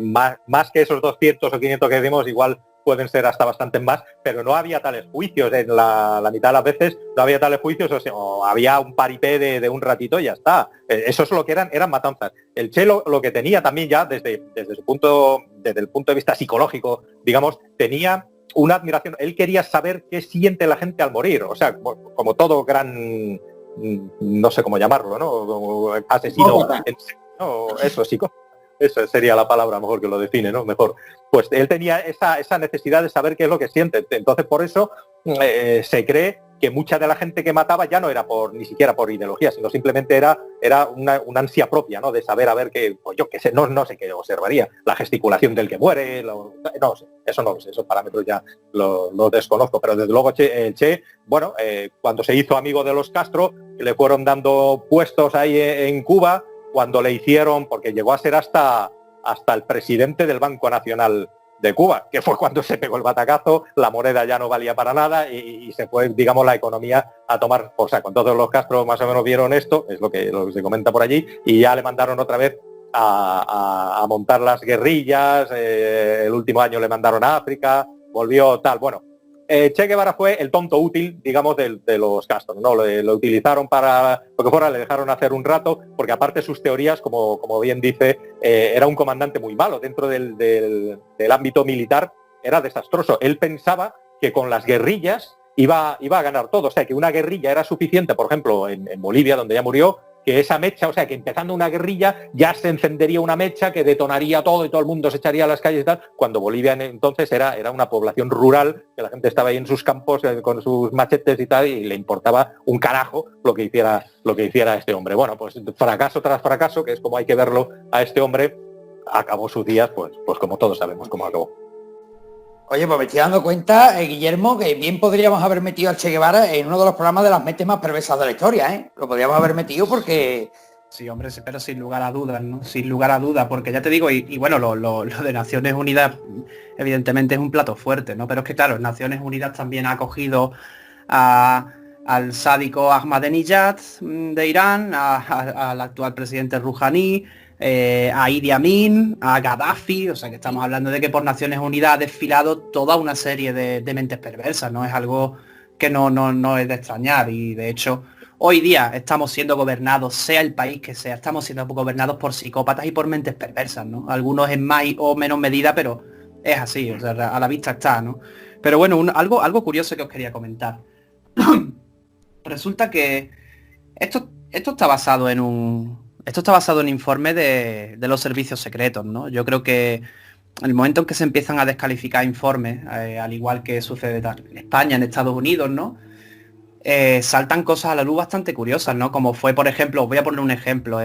más que esos 200 o 500 que decimos, igual pueden ser hasta bastante más, pero no había tales juicios. En la mitad de las veces no había tales juicios, o había un paripé de un ratito y ya está. Eso es lo que eran matanzas. El Che lo que tenía también ya desde el punto de vista psicológico, digamos, tenía una admiración. Él quería saber qué siente la gente al morir. O sea, como todo gran, no sé cómo llamarlo, ¿no? Asesino. No, eso sí. Esa sería la palabra mejor que lo define, ¿no? Mejor. Pues él tenía esa necesidad de saber qué es lo que siente. Entonces, por eso se cree que mucha de la gente que mataba ya no era ni siquiera por ideología, sino simplemente era una ansia propia, ¿no? De saber, a ver qué, pues yo qué sé, no sé qué observaría. La gesticulación del que muere, no sé, eso no lo sé, esos parámetros ya los desconozco. Pero desde luego Che, bueno, cuando se hizo amigo de los Castro, le fueron dando puestos ahí en Cuba, cuando le hicieron, porque llegó a ser hasta el presidente del Banco Nacional de Cuba, que fue cuando se pegó el batacazo, la moneda ya no valía para nada y se fue, digamos, la economía a tomar por saco. Entonces los Castro más o menos vieron esto, es lo que se comenta por allí, y ya le mandaron otra vez a montar las guerrillas. El último año le mandaron a África, volvió tal, bueno. Che Guevara fue el tonto útil, digamos, de los Castro, ¿no? Lo utilizaron para lo que fuera, le dejaron hacer un rato, porque aparte sus teorías, como bien dice, era un comandante muy malo dentro del ámbito militar, era desastroso. Él pensaba que con las guerrillas iba a ganar todo, o sea, que una guerrilla era suficiente, por ejemplo, en Bolivia, donde ya murió, que esa mecha, o sea, que empezando una guerrilla ya se encendería una mecha que detonaría todo y todo el mundo se echaría a las calles y tal, cuando Bolivia entonces era una población rural, que la gente estaba ahí en sus campos con sus machetes y tal, y le importaba un carajo lo que hiciera este hombre. Bueno, pues fracaso tras fracaso, que es como hay que verlo a este hombre, acabó sus días, pues como todos sabemos cómo acabó. Oye, pues me estoy dando cuenta, Guillermo, que bien podríamos haber metido al Che Guevara en uno de los programas de las mentes más perversas de la historia, ¿eh? Lo podríamos haber metido porque... Sí, hombre, pero sin lugar a dudas, ¿no? Sin lugar a dudas, porque ya te digo, y bueno, lo de Naciones Unidas evidentemente es un plato fuerte, ¿no? Pero es que claro, Naciones Unidas también ha acogido al sádico Ahmadinejad de Irán, al actual presidente Rouhani, a Idi Amin, a Gaddafi, o sea que estamos hablando de que por Naciones Unidas ha desfilado toda una serie de mentes perversas, ¿no? Es algo que no es de extrañar, y de hecho hoy día estamos siendo gobernados, sea el país que sea, estamos siendo gobernados por psicópatas y por mentes perversas, ¿no? Algunos en más o menos medida, pero es así, o sea, a la vista está, ¿no? Pero bueno, algo curioso que os quería comentar. Resulta que esto está basado en informes de los servicios secretos, ¿no? Yo creo que el momento en que se empiezan a descalificar informes, al igual que sucede en España, en Estados Unidos, ¿no? saltan cosas a la luz bastante curiosas, ¿no? Como fue, por ejemplo, os voy a poner un ejemplo,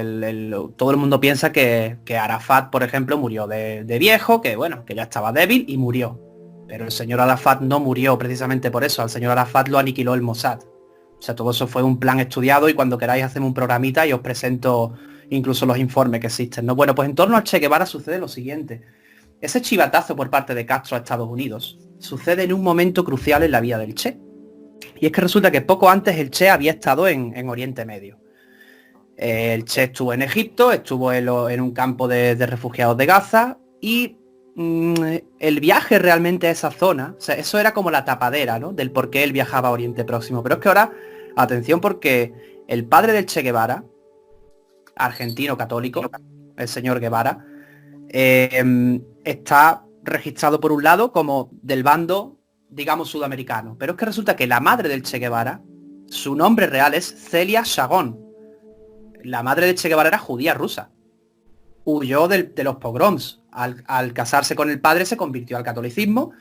todo el mundo piensa que Arafat, por ejemplo, murió de viejo, que bueno, que ya estaba débil y murió. Pero el señor Arafat no murió precisamente por eso, al señor Arafat lo aniquiló el Mossad. O sea, todo eso fue un plan estudiado y cuando queráis hacemos un programita y os presento incluso los informes que existen, ¿no? Bueno, pues en torno al Che Guevara sucede lo siguiente. Ese chivatazo por parte de Castro a Estados Unidos sucede en un momento crucial en la vida del Che. Y es que resulta que poco antes el Che había estado en Oriente Medio. El Che estuvo en Egipto, estuvo en un campo de refugiados de Gaza y el viaje realmente a esa zona, o sea, eso era como la tapadera, ¿no? Del por qué él viajaba a Oriente Próximo. Pero es que ahora, atención, porque el padre del Che Guevara, argentino católico, el señor Guevara, está registrado por un lado como del bando, digamos, sudamericano. Pero es que resulta que la madre del Che Guevara, su nombre real es Celia Chagón. La madre del Che Guevara era judía rusa. Huyó de los pogroms. Al casarse con el padre se convirtió al catolicismo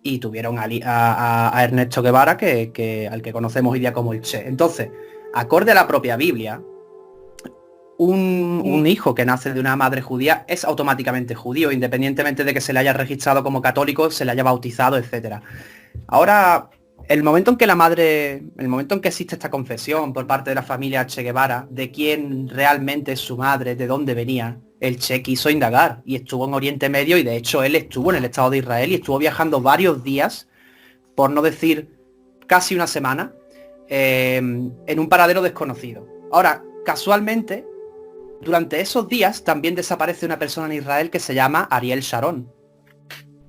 y tuvieron a Ernesto Guevara, al que conocemos hoy día como el Che. Entonces, acorde a la propia Biblia, un hijo que nace de una madre judía es automáticamente judío, independientemente de que se le haya registrado como católico, se le haya bautizado, etcétera. Ahora, el momento en que existe esta confesión por parte de la familia Che Guevara de quién realmente es su madre, de dónde venía, el Che quiso indagar y estuvo en Oriente Medio y de hecho él estuvo en el Estado de Israel y estuvo viajando varios días, por no decir casi una semana, en un paradero desconocido. Ahora, casualmente, durante esos días también desaparece una persona en Israel que se llama Ariel Sharon.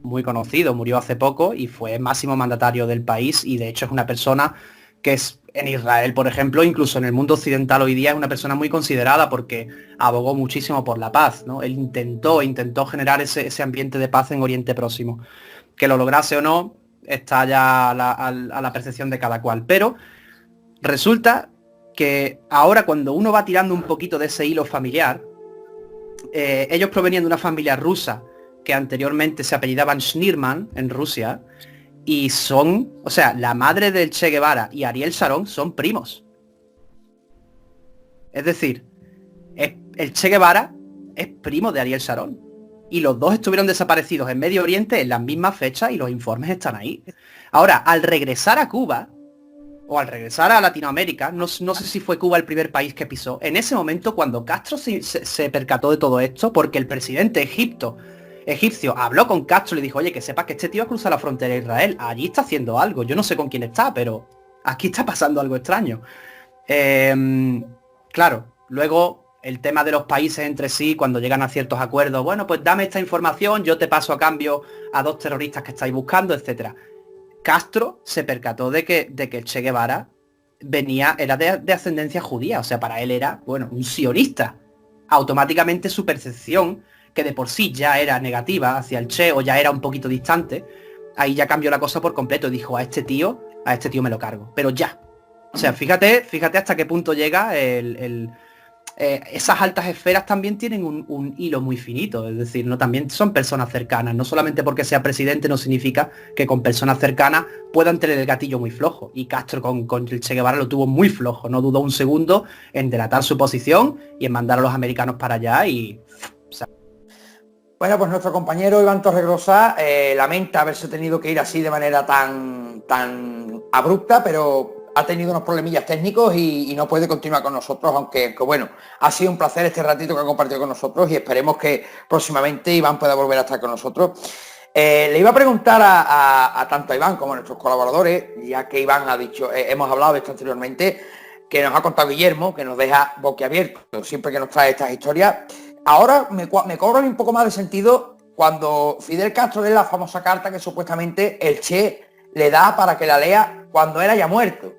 Muy conocido, murió hace poco y fue máximo mandatario del país y de hecho es una persona que es en Israel, por ejemplo, incluso en el mundo occidental hoy día es una persona muy considerada porque abogó muchísimo por la paz, ¿no? Él intentó generar ese ambiente de paz en Oriente Próximo. Que lo lograse o no está ya a la percepción de cada cual. Pero resulta que ahora cuando uno va tirando un poquito de ese hilo familiar, ellos provenían de una familia rusa que anteriormente se apellidaban Schneermann en Rusia y son, o sea, la madre del Che Guevara y Ariel Sharon son primos. Es decir, el Che Guevara es primo de Ariel Sharon y los dos estuvieron desaparecidos en Medio Oriente en las mismas fechas y los informes están ahí. Ahora, al regresar a Cuba o al regresar a Latinoamérica, no sé si fue Cuba el primer país que pisó, en ese momento cuando Castro se percató de todo esto, porque el presidente egipcio habló con Castro y le dijo, oye, que sepas que este tío cruza la frontera de Israel, allí está haciendo algo, yo no sé con quién está, pero aquí está pasando algo extraño. Claro, luego el tema de los países entre sí, cuando llegan a ciertos acuerdos, bueno, pues dame esta información, yo te paso a cambio a 2 terroristas que estáis buscando, etcétera. Castro se percató de que el Che Guevara era de ascendencia judía, o sea, para él era, bueno, un sionista. Automáticamente su percepción, que de por sí ya era negativa hacia el Che o ya era un poquito distante, ahí ya cambió la cosa por completo y dijo, a este tío me lo cargo, pero ya. O sea, fíjate hasta qué punto llega esas altas esferas también tienen un hilo muy finito, es decir, no también son personas cercanas, no solamente porque sea presidente no significa que con personas cercanas puedan tener el gatillo muy flojo, y Castro con el Che Guevara lo tuvo muy flojo, no dudó un segundo en delatar su posición y en mandar a los americanos para allá y... O sea, bueno, pues nuestro compañero Iván Torregrosa lamenta haberse tenido que ir así de manera tan abrupta, pero ha tenido unos problemillas técnicos y no puede continuar con nosotros, aunque bueno, ha sido un placer este ratito que ha compartido con nosotros y esperemos que próximamente Iván pueda volver a estar con nosotros. Le iba a preguntar a tanto a Iván como a nuestros colaboradores, ya que Iván ha dicho, hemos hablado de esto anteriormente, que nos ha contado Guillermo, que nos deja boquiabiertos siempre que nos trae estas historias. Ahora me cobran un poco más de sentido cuando Fidel Castro lee la famosa carta que supuestamente el Che le da para que la lea cuando él haya muerto.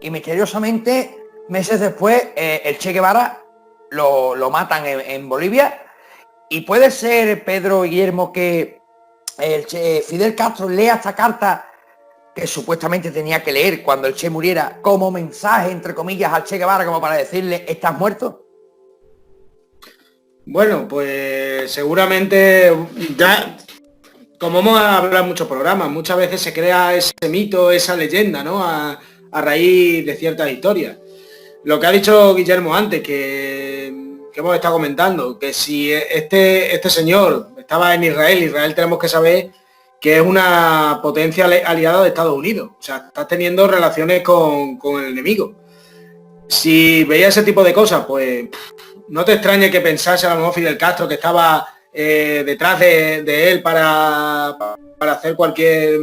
Y misteriosamente, meses después, el Che Guevara lo matan en Bolivia. Y puede ser, Pedro y Guillermo, que Fidel Castro lea esta carta que supuestamente tenía que leer cuando el Che muriera como mensaje, entre comillas, al Che Guevara, como para decirle, ¿estás muerto? Bueno, pues seguramente ya, como hemos hablado en muchos programas, muchas veces se crea ese mito, esa leyenda, ¿no? a raíz de ciertas historias. Lo que ha dicho Guillermo antes, que hemos estado comentando, que si este señor estaba en Israel tenemos que saber que es una potencia aliada de Estados Unidos. O sea, está teniendo relaciones con el enemigo. Si veía ese tipo de cosas, pues no te extrañe que pensase a lo mejor Fidel Castro que estaba detrás de él para hacer cualquier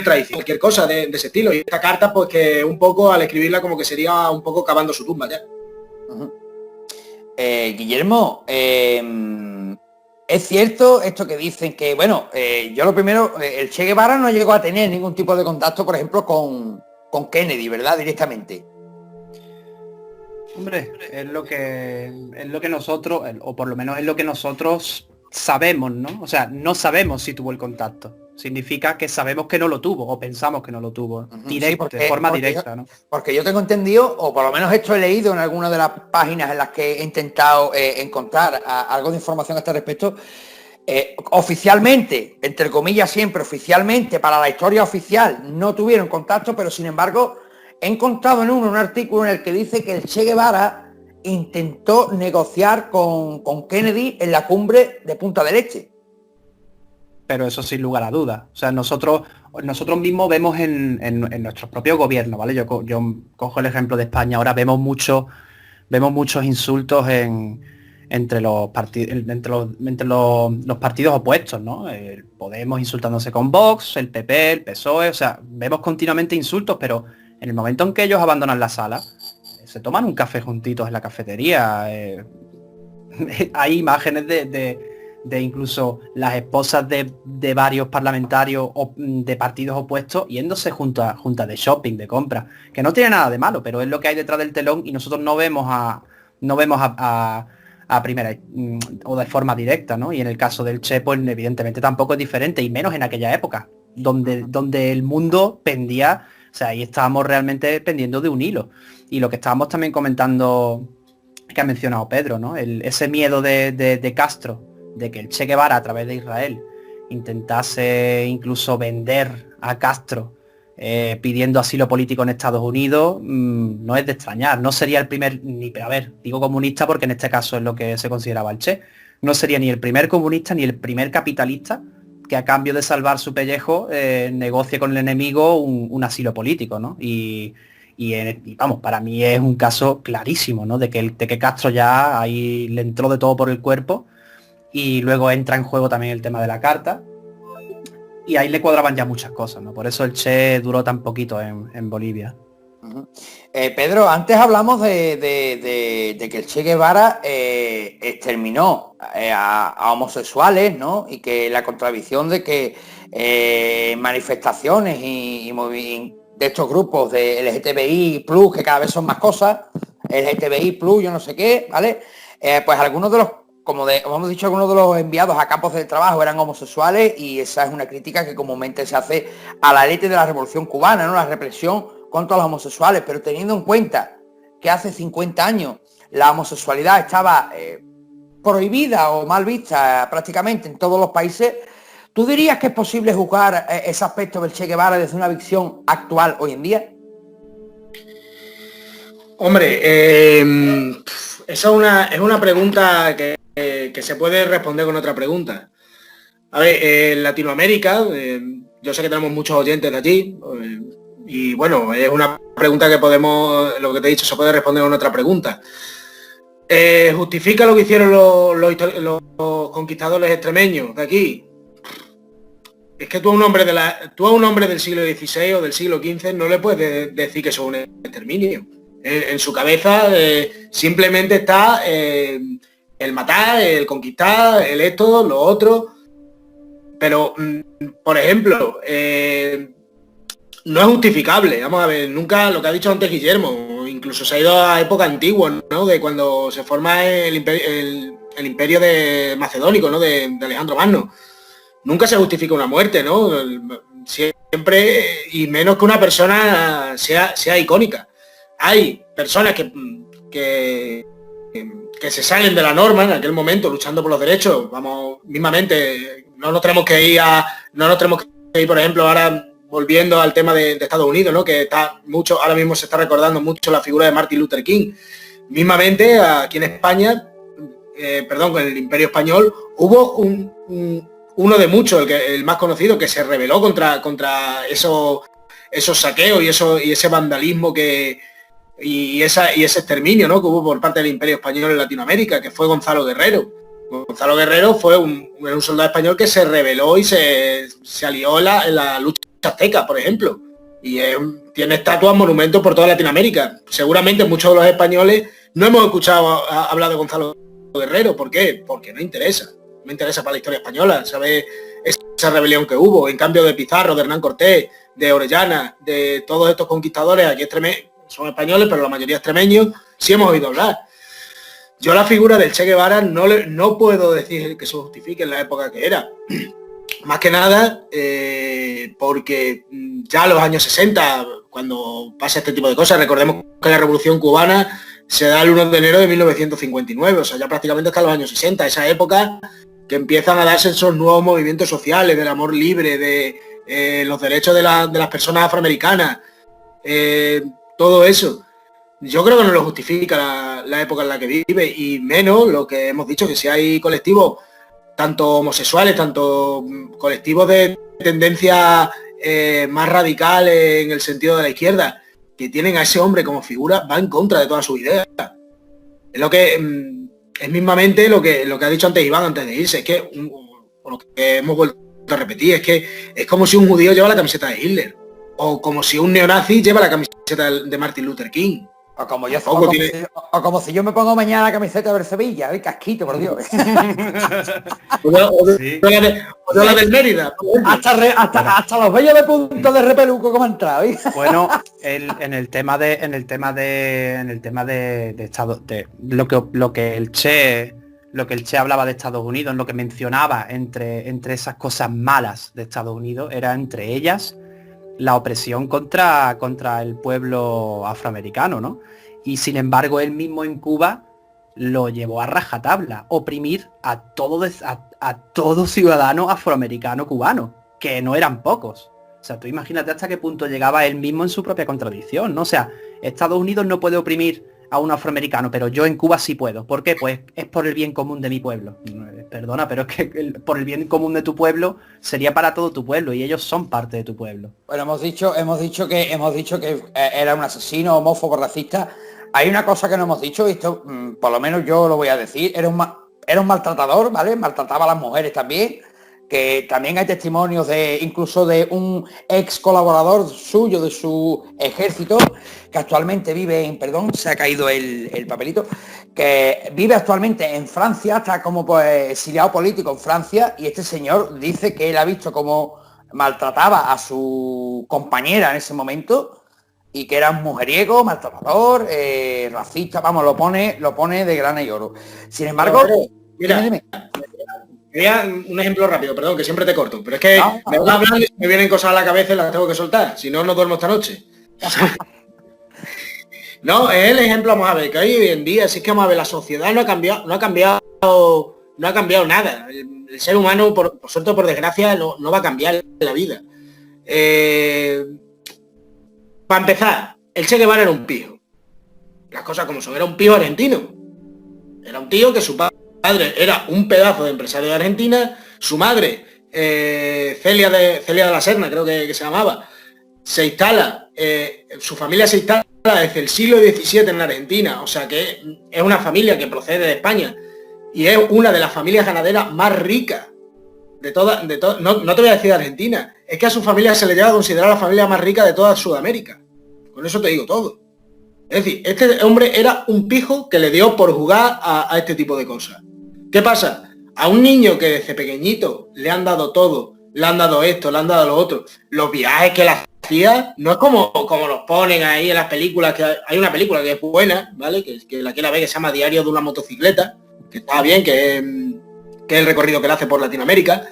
traición, cualquier cosa de ese estilo. Y esta carta, pues que un poco al escribirla como que sería un poco cavando su tumba ya. Guillermo, es cierto esto que dicen que, bueno, yo lo primero, el Che Guevara no llegó a tener ningún tipo de contacto, por ejemplo, con Kennedy, ¿verdad? Directamente. Hombre, es lo que nosotros, o por lo menos es lo que nosotros sabemos, ¿no? O sea, no sabemos si tuvo el contacto. Significa que sabemos que no lo tuvo, o pensamos que no lo tuvo, directo, sí, de forma directa, ¿no? Porque yo tengo entendido, o por lo menos esto he leído en alguna de las páginas en las que he intentado encontrar algo de información a este respecto, oficialmente, entre comillas siempre, oficialmente, para la historia oficial, no tuvieron contacto, pero sin embargo, he encontrado en un artículo en el que dice que el Che Guevara intentó negociar con Kennedy en la cumbre de Punta del Este. Pero eso sin lugar a dudas. O sea, nosotros mismos vemos en nuestros propios gobiernos, ¿vale? Yo cojo el ejemplo de España. Ahora vemos muchos insultos entre los partidos opuestos, ¿no? El Podemos insultándose con Vox, el PP, el PSOE. O sea, vemos continuamente insultos, pero en el momento en que ellos abandonan la sala, se toman un café juntitos en la cafetería. Hay imágenes de incluso las esposas de varios parlamentarios de partidos opuestos yéndose juntas de shopping, de compra, que no tiene nada de malo, pero es lo que hay detrás del telón y nosotros no vemos a primera o de forma directa, ¿no? Y en el caso del Che, pues evidentemente tampoco es diferente, y menos en aquella época, donde el mundo pendía, o sea, ahí estábamos realmente pendiendo de un hilo. Y lo que estábamos también comentando, que ha mencionado Pedro, ¿no? Ese miedo de Castro, de que el Che Guevara a través de Israel intentase incluso vender a Castro pidiendo asilo político en Estados Unidos, no es de extrañar. No sería el primer, digo comunista porque en este caso es lo que se consideraba el Che, no sería ni el primer comunista ni el primer capitalista que a cambio de salvar su pellejo negocie con el enemigo un asilo político, ¿no? Y vamos, para mí es un caso clarísimo, ¿no? De que Castro ya ahí le entró de todo por el cuerpo. Y luego entra en juego también el tema de la carta. Y ahí le cuadraban ya muchas cosas, ¿no? Por eso el Che duró tan poquito en Bolivia. Pedro, antes hablamos de que el Che Guevara exterminó a homosexuales, ¿no? Y que la contradicción de que manifestaciones y de estos grupos de LGTBI+, que cada vez son más cosas, LGTBI+, yo no sé qué, ¿vale? Pues algunos de los, como hemos dicho, algunos de los enviados a campos de trabajo eran homosexuales, y esa es una crítica que comúnmente se hace a la élite de la Revolución Cubana, ¿no? La represión contra los homosexuales, pero teniendo en cuenta que hace 50 años la homosexualidad estaba prohibida o mal vista prácticamente en todos los países, ¿tú dirías que es posible juzgar ese aspecto del Che Guevara desde una visión actual hoy en día? Hombre, esa es una pregunta que se puede responder con otra pregunta. A ver, en Latinoamérica, yo sé que tenemos muchos oyentes de allí, y bueno, es una pregunta que podemos, lo que te he dicho, se puede responder con otra pregunta. ¿Justifica lo que hicieron los conquistadores extremeños de aquí? Es que tú a un hombre del siglo XVI o del siglo XV no le puedes decir que eso es un exterminio. En su cabeza simplemente está el matar, el conquistar, el esto, lo otro. Pero, por ejemplo, no es justificable. Vamos a ver, nunca, lo que ha dicho antes Guillermo, incluso se ha ido a época antigua, ¿no? De cuando se forma el imperio de macedónico, ¿no? De Alejandro Magno. Nunca se justifica una muerte, ¿no? Siempre, y menos que una persona sea icónica. Hay personas que se salen de la norma en aquel momento luchando por los derechos. Vamos, mismamente, no nos tenemos que ir, por ejemplo, ahora volviendo al tema de Estados Unidos, ¿no? Que está mucho, ahora mismo se está recordando mucho la figura de Martin Luther King. Mismamente, aquí en España, con el Imperio Español, hubo uno de muchos, el más conocido, que se rebeló contra esos saqueos y ese vandalismo y ese exterminio, ¿no? Que hubo por parte del Imperio Español en Latinoamérica, que fue Gonzalo Guerrero. Gonzalo Guerrero fue un soldado español que se rebeló y se alió en la lucha azteca, por ejemplo. Y tiene estatuas, monumentos por toda Latinoamérica. Seguramente muchos de los españoles no hemos escuchado hablar de Gonzalo Guerrero. ¿Por qué? Porque no interesa. No interesa para la historia española, ¿sabes? Esa rebelión que hubo. En cambio de Pizarro, de Hernán Cortés, de Orellana, de todos estos conquistadores, aquí son españoles, pero la mayoría extremeños, sí hemos oído hablar. Yo la figura del Che Guevara no puedo decir que se justifique en la época que era. Más que nada porque ya los años 60, cuando pasa este tipo de cosas, recordemos que la Revolución Cubana se da el 1 de enero de 1959, o sea, ya prácticamente hasta los años 60, esa época que empiezan a darse esos nuevos movimientos sociales, del amor libre, de los derechos de las personas afroamericanas, todo eso. Yo creo que no lo justifica la época en la que vive, y menos lo que hemos dicho, que si hay colectivos, tanto homosexuales, tanto colectivos de tendencia más radical en el sentido de la izquierda, que tienen a ese hombre como figura, va en contra de todas sus ideas. Es lo que es mismamente lo que ha dicho antes Iván antes de irse, es que por lo que hemos vuelto a repetir, es que es como si un judío lleva la camiseta de Hitler, o como si un neonazi lleva la camiseta de Martin Luther King. O como si yo me pongo mañana la camiseta de Sevilla, el casquito, por Dios. O la del Mérida. Hasta los bellos de punto de repeluco como han entrado. Bueno, en el tema de Estado, de lo que el Che hablaba de Estados Unidos, en lo que mencionaba entre esas cosas malas de Estados Unidos, era entre ellas la opresión contra el pueblo afroamericano, ¿no? Y sin embargo, él mismo en Cuba lo llevó a rajatabla, oprimir a todo ciudadano afroamericano cubano, que no eran pocos. O sea, tú imagínate hasta qué punto llegaba él mismo en su propia contradicción, ¿no? O sea, Estados Unidos no puede oprimir a un afroamericano, pero yo en Cuba sí puedo. ¿Por qué? Pues es por el bien común de mi pueblo. Perdona, pero es que por el bien común de tu pueblo sería para todo tu pueblo, y ellos son parte de tu pueblo. Bueno, hemos dicho que era un asesino, homófobo, racista. Hay una cosa que no hemos dicho, y esto por lo menos yo lo voy a decir, era un maltratador, ¿vale? Maltrataba a las mujeres también, que también hay testimonios incluso de un ex colaborador suyo de su ejército, que actualmente vive se ha caído el papelito, que vive actualmente en Francia, está como pues exiliado político en Francia, y este señor dice que él ha visto cómo maltrataba a su compañera en ese momento, y que era un mujeriego, maltratador, racista, vamos, lo pone de grana y oro. Sin embargo, mira, dime. Quería un ejemplo rápido, perdón, que siempre te corto, pero es que me vas hablando y me vienen cosas a la cabeza y las tengo que soltar, si no, no duermo esta noche. No, es el ejemplo, vamos a ver, que hoy en día, si es que vamos a ver, la sociedad no ha cambiado nada. El ser humano, por suerte o por desgracia, no va a cambiar en la vida. Para empezar, el Che Guevara era un pijo. Las cosas como son, era un pijo argentino. Era un tío que su padre era un pedazo de empresario de Argentina, su madre, Celia de la Serna, creo que se llamaba, se instala, su familia se instala desde el siglo XVII en Argentina, o sea que es una familia que procede de España y es una de las familias ganaderas más ricas de todas, no te voy a decir de Argentina, es que a su familia se le llega a considerar la familia más rica de toda Sudamérica. Con eso te digo todo. Es decir, este hombre era un pijo que le dio por jugar a este tipo de cosas. ¿Qué pasa? A un niño que desde pequeñito le han dado todo, le han dado esto, le han dado lo otro, los viajes que le hacía, no es como los ponen ahí en las películas, que hay una película que es buena, ¿vale? Que la quiera ver, que se llama Diario de una motocicleta, que está bien, que es el recorrido que le hace por Latinoamérica,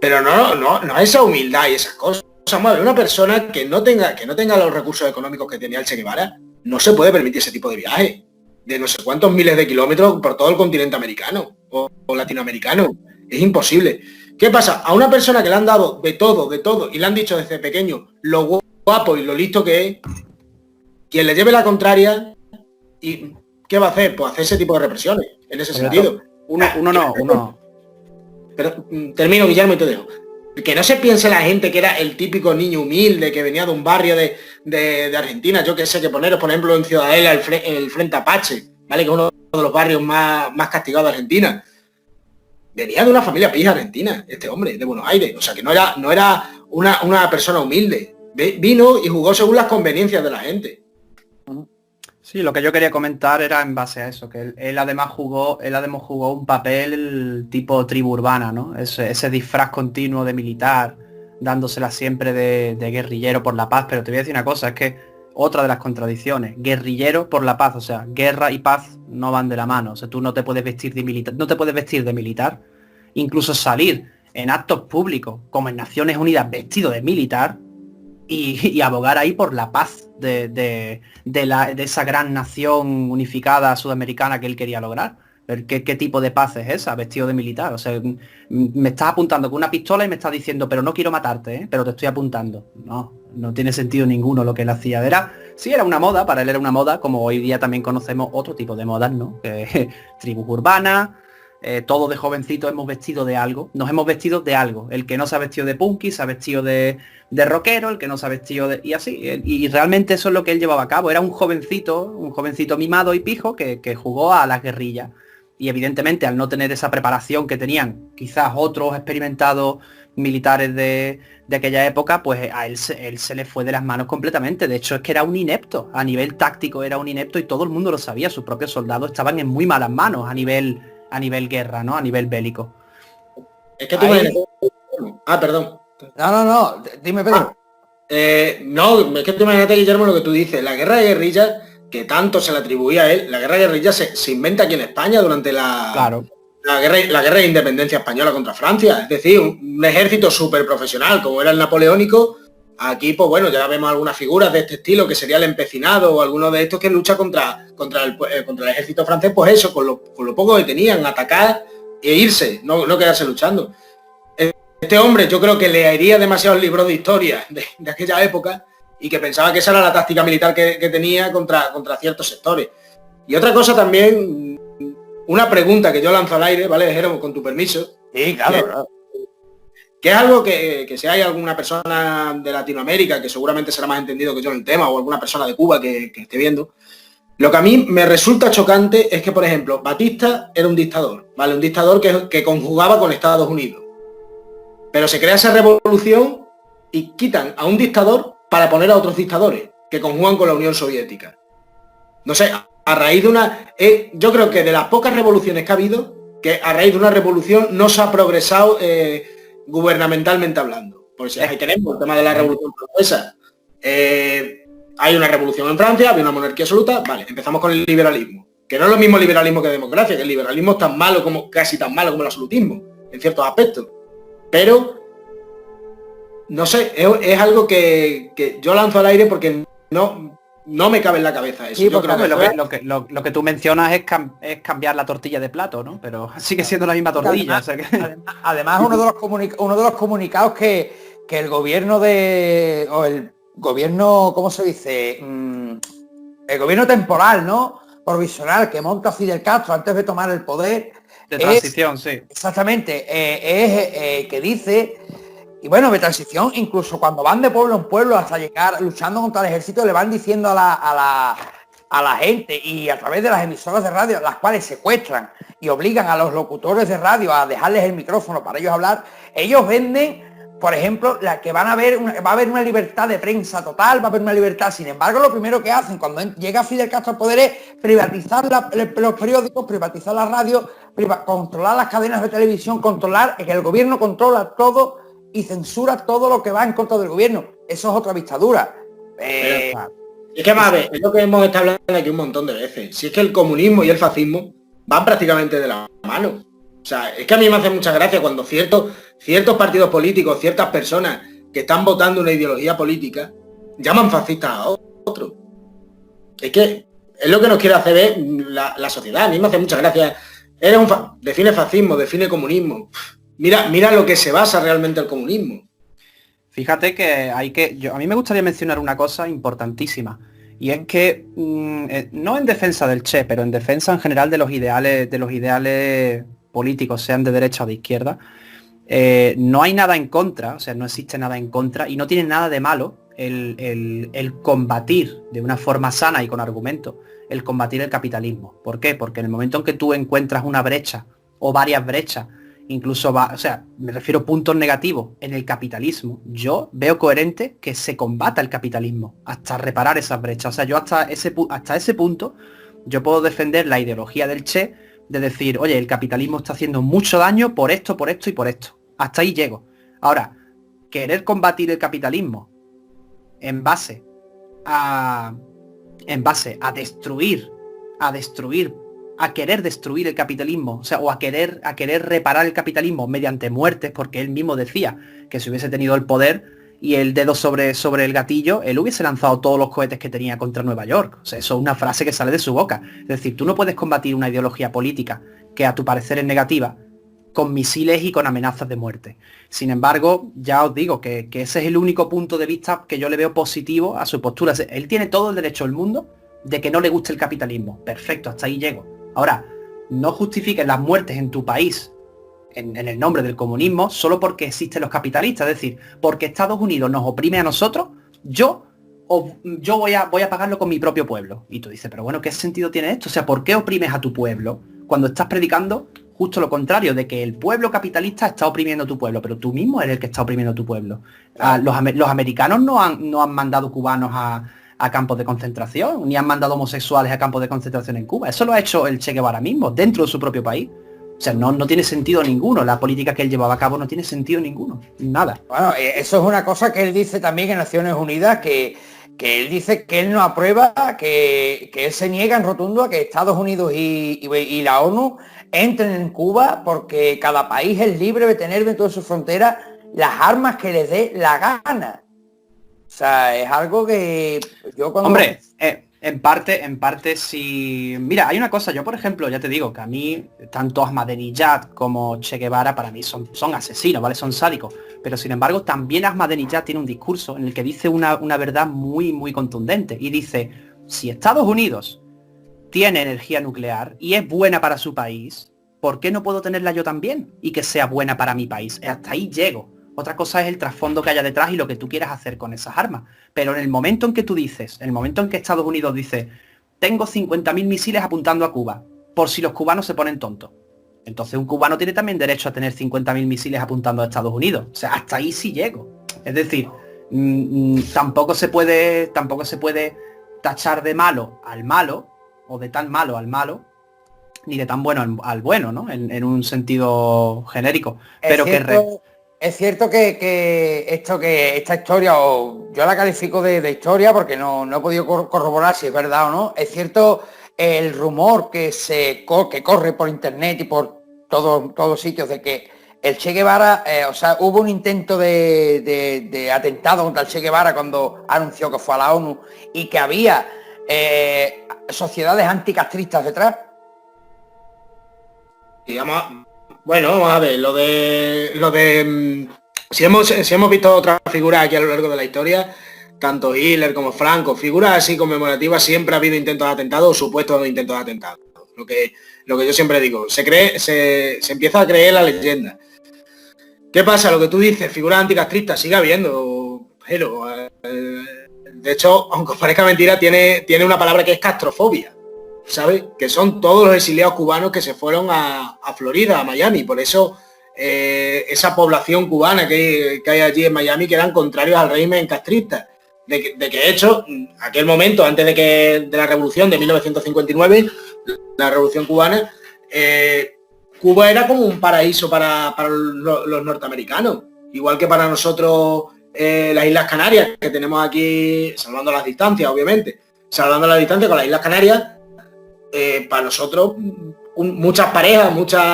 pero no esa humildad y esas cosas. Vamos a ver, una persona que no tenga los recursos económicos que tenía el Che Guevara, no se puede permitir ese tipo de viaje de no sé cuántos miles de kilómetros por todo el continente americano o latinoamericano. Es imposible. ¿Qué pasa? A una persona que le han dado de todo, y le han dicho desde pequeño lo guapo y lo listo que es, quien le lleve la contraria, ¿y qué va a hacer? Pues hacer ese tipo de represiones, en ese sentido. Uno no. Pero termino, Guillermo, y te dejo. Que no se piense la gente que era el típico niño humilde que venía de un barrio de Argentina. Yo que sé, que poneros, por ejemplo, en Ciudadela el Frente Apache, ¿vale? Que es uno de los barrios más castigados de Argentina. Venía de una familia pija argentina, este hombre, de Buenos Aires. O sea, que no era una persona humilde. Vino y jugó según las conveniencias de la gente. Sí, lo que yo quería comentar era en base a eso, que él además jugó un papel tipo tribu urbana, ¿no? Ese disfraz continuo de militar, dándosela siempre de guerrillero por la paz. Pero te voy a decir una cosa, es que otra de las contradicciones, guerrillero por la paz, o sea, guerra y paz no van de la mano. O sea, tú no te puedes vestir de militar, incluso salir en actos públicos, como en Naciones Unidas, vestido de militar, y abogar ahí por la paz de esa gran nación unificada sudamericana que él quería lograr. ¿Qué tipo de paz es esa, vestido de militar? O sea, me estás apuntando con una pistola y me estás diciendo, pero no quiero matarte, ¿eh? Pero te estoy apuntando. No tiene sentido ninguno lo que él hacía. Era una moda, para él era una moda, como hoy día también conocemos otro tipo de modas, ¿no? Tribus urbanas, todos de jovencito hemos vestido de algo, nos hemos vestido de algo. El que no se ha vestido de punky, se ha vestido de rockero, el que no se ha vestido de... Y así, y realmente eso es lo que él llevaba a cabo. Era un jovencito mimado y pijo que jugó a las guerrillas. Y evidentemente al no tener esa preparación que tenían quizás otros experimentados militares de aquella época, pues a él se le fue de las manos completamente. De hecho, es que era un inepto. A nivel táctico era un inepto y todo el mundo lo sabía. Sus propios soldados estaban en muy malas manos a nivel guerra, ¿no? A nivel bélico. Es que tú perdón. No, dime, Pedro. No, es que tú imagínate, Guillermo, lo que tú dices. La guerra de guerrillas, que tanto se le atribuía a él, la guerra de guerrillas se inventa aquí en España durante la guerra de independencia española contra Francia. Es decir, un ejército súper profesional como era el napoleónico. Aquí, pues bueno, ya vemos algunas figuras de este estilo, que sería el empecinado o alguno de estos que lucha contra el ejército francés, pues eso, con lo poco que tenían, atacar e irse, no quedarse luchando. Este hombre yo creo que leería demasiados libros de historia de aquella época y que pensaba que esa era la táctica militar que tenía contra ciertos sectores. Y otra cosa también, una pregunta que yo lanzo al aire, ¿vale, Jérôme, con tu permiso? Sí, claro. Que es algo que si hay alguna persona de Latinoamérica, que seguramente será más entendido que yo en el tema, o alguna persona de Cuba que esté viendo, lo que a mí me resulta chocante es que, por ejemplo, Batista era un dictador, ¿vale? Un dictador que conjugaba con Estados Unidos. Pero se crea esa revolución y quitan a un dictador para poner a otros dictadores que conjugan con la Unión Soviética. No sé, a raíz de una... yo creo que de las pocas revoluciones que ha habido, que a raíz de una revolución no se ha progresado gubernamentalmente hablando. Pues ahí tenemos el tema de la Revolución Francesa. Hay una revolución en Francia, había una monarquía absoluta, vale, empezamos con el liberalismo. Que no es lo mismo liberalismo que democracia, que el liberalismo es casi tan malo como el absolutismo, en ciertos aspectos. Pero, no sé, es algo que yo lanzo al aire porque no me cabe en la cabeza eso. Sí, yo creo que lo que tú mencionas es cambiar la tortilla de plato, ¿no? Pero sigue siendo la misma tortilla. Además uno de los comunicados que el gobierno el gobierno, ¿cómo se dice? El gobierno temporal, ¿no? Provisional que monta Fidel Castro antes de tomar el poder. De transición, sí. Exactamente. Que dice... Y bueno, de transición, incluso cuando van de pueblo en pueblo hasta llegar luchando contra el ejército, le van diciendo a la gente y a través de las emisoras de radio, las cuales secuestran y obligan a los locutores de radio a dejarles el micrófono para ellos hablar, ellos venden, por ejemplo, va a haber una libertad de prensa total, va a haber una libertad. Sin embargo, lo primero que hacen cuando llega Fidel Castro al poder es privatizar los periódicos, privatizar la radio, controlar las cadenas de televisión, controlar, que el gobierno controla todo y censura todo lo que va en contra del gobierno. Eso es otra dictadura. Es que más es lo que hemos estado hablando aquí un montón de veces. Si es que el comunismo y el fascismo van prácticamente de la mano. O sea, es que a mí me hace mucha gracia cuando ciertos partidos políticos, ciertas personas que están votando una ideología política, llaman fascistas a otros. Es que es lo que nos quiere hacer ver la sociedad. A mí me hace mucha gracia. Define fascismo, define comunismo. mira lo que se basa realmente el comunismo. Fíjate que a mí me gustaría mencionar una cosa importantísima, y es que no en defensa del Che, pero en defensa en general de los ideales políticos, sean de derecha o de izquierda, no hay nada en contra, o sea, no existe nada en contra y no tiene nada de malo el combatir de una forma sana y con argumento, el combatir el capitalismo. ¿Por qué? Porque en el momento en que tú encuentras una brecha o varias brechas, incluso o sea, me refiero a puntos negativos en el capitalismo, yo veo coherente que se combata el capitalismo hasta reparar esas brechas. O sea, yo hasta ese punto yo puedo defender la ideología del Che de decir, oye, el capitalismo está haciendo mucho daño por esto y por esto. Hasta ahí llego. Ahora, querer combatir el capitalismo en base a destruir, a querer destruir el capitalismo, o sea, o a querer reparar el capitalismo mediante muertes, porque él mismo decía que si hubiese tenido el poder y el dedo sobre el gatillo, él hubiese lanzado todos los cohetes que tenía contra Nueva York. O sea, eso es una frase que sale de su boca. Es decir, tú no puedes combatir una ideología política que a tu parecer es negativa con misiles y con amenazas de muerte. Sin embargo, ya os digo que ese es el único punto de vista que yo le veo positivo a su postura. Él tiene todo el derecho del mundo de que no le guste el capitalismo. Perfecto, hasta ahí llego. Ahora, no justifiques las muertes en tu país en el nombre del comunismo solo porque existen los capitalistas. Es decir, porque Estados Unidos nos oprime a nosotros, yo voy a pagarlo con mi propio pueblo. Y tú dices, pero bueno, ¿qué sentido tiene esto? O sea, ¿por qué oprimes a tu pueblo cuando estás predicando justo lo contrario, de que el pueblo capitalista está oprimiendo a tu pueblo, pero tú mismo eres el que está oprimiendo a tu pueblo? Los americanos no han mandado cubanos a campos de concentración, ni han mandado homosexuales a campos de concentración en Cuba. Eso lo ha hecho el Che Guevara mismo, dentro de su propio país. O sea, no tiene sentido ninguno. La política que él llevaba a cabo no tiene sentido ninguno. Nada. Bueno, eso es una cosa que él dice también en Naciones Unidas, que él dice que él no aprueba, que él se niega en rotundo a que Estados Unidos y la ONU entren en Cuba, porque cada país es libre de tener dentro de su frontera las armas que les dé la gana. O sea, es algo que yo cuando... Hombre, en parte sí. Mira, hay una cosa, yo por ejemplo, ya te digo, que a mí, tanto Ahmadinejad como Che Guevara para mí son asesinos, ¿vale? Son sádicos. Pero sin embargo, también Ahmadinejad tiene un discurso en el que dice una verdad muy, muy contundente. Y dice, si Estados Unidos tiene energía nuclear y es buena para su país, ¿por qué no puedo tenerla yo también? Y que sea buena para mi país. Hasta ahí llego. Otra cosa es el trasfondo que haya detrás y lo que tú quieras hacer con esas armas. Pero en el momento en que tú dices, en el momento en que Estados Unidos dice, tengo 50.000 misiles apuntando a Cuba, por si los cubanos se ponen tontos. Entonces un cubano tiene también derecho a tener 50.000 misiles apuntando a Estados Unidos. O sea, hasta ahí sí llego. Es decir, tampoco se puede tachar de malo al malo, o de tan malo al malo, ni de tan bueno al bueno, ¿no? En un sentido genérico. Pero es cierto que esta historia, o yo la califico de historia porque no he podido corroborar si es verdad o no. Es cierto el rumor que corre por internet y por todos sitios de que el Che Guevara, o sea, hubo un intento de atentado contra el Che Guevara cuando anunció que fue a la ONU y que había sociedades anticastristas detrás. Bueno, vamos a ver, si hemos visto otras figuras aquí a lo largo de la historia, tanto Hitler como Franco, figuras así conmemorativas, siempre ha habido intentos de atentado o supuestos intentos de atentado. Lo que yo siempre digo, se empieza a creer la leyenda. ¿Qué pasa? Lo que tú dices, figuras anticastristas, sigue habiendo, pero de hecho, aunque os parezca mentira, tiene una palabra que es castrofobia. ¿Sabes? Que son todos los exiliados cubanos que se fueron a Florida, a Miami. Por eso esa población cubana que hay allí en Miami, que eran contrarios al régimen castrista. De que de hecho, aquel momento, antes de la revolución de 1959, la revolución cubana, Cuba era como un paraíso para los norteamericanos. Igual que para nosotros las Islas Canarias, que tenemos aquí, salvando las distancias, obviamente. Salvando las distancias con las Islas Canarias, para nosotros muchas parejas,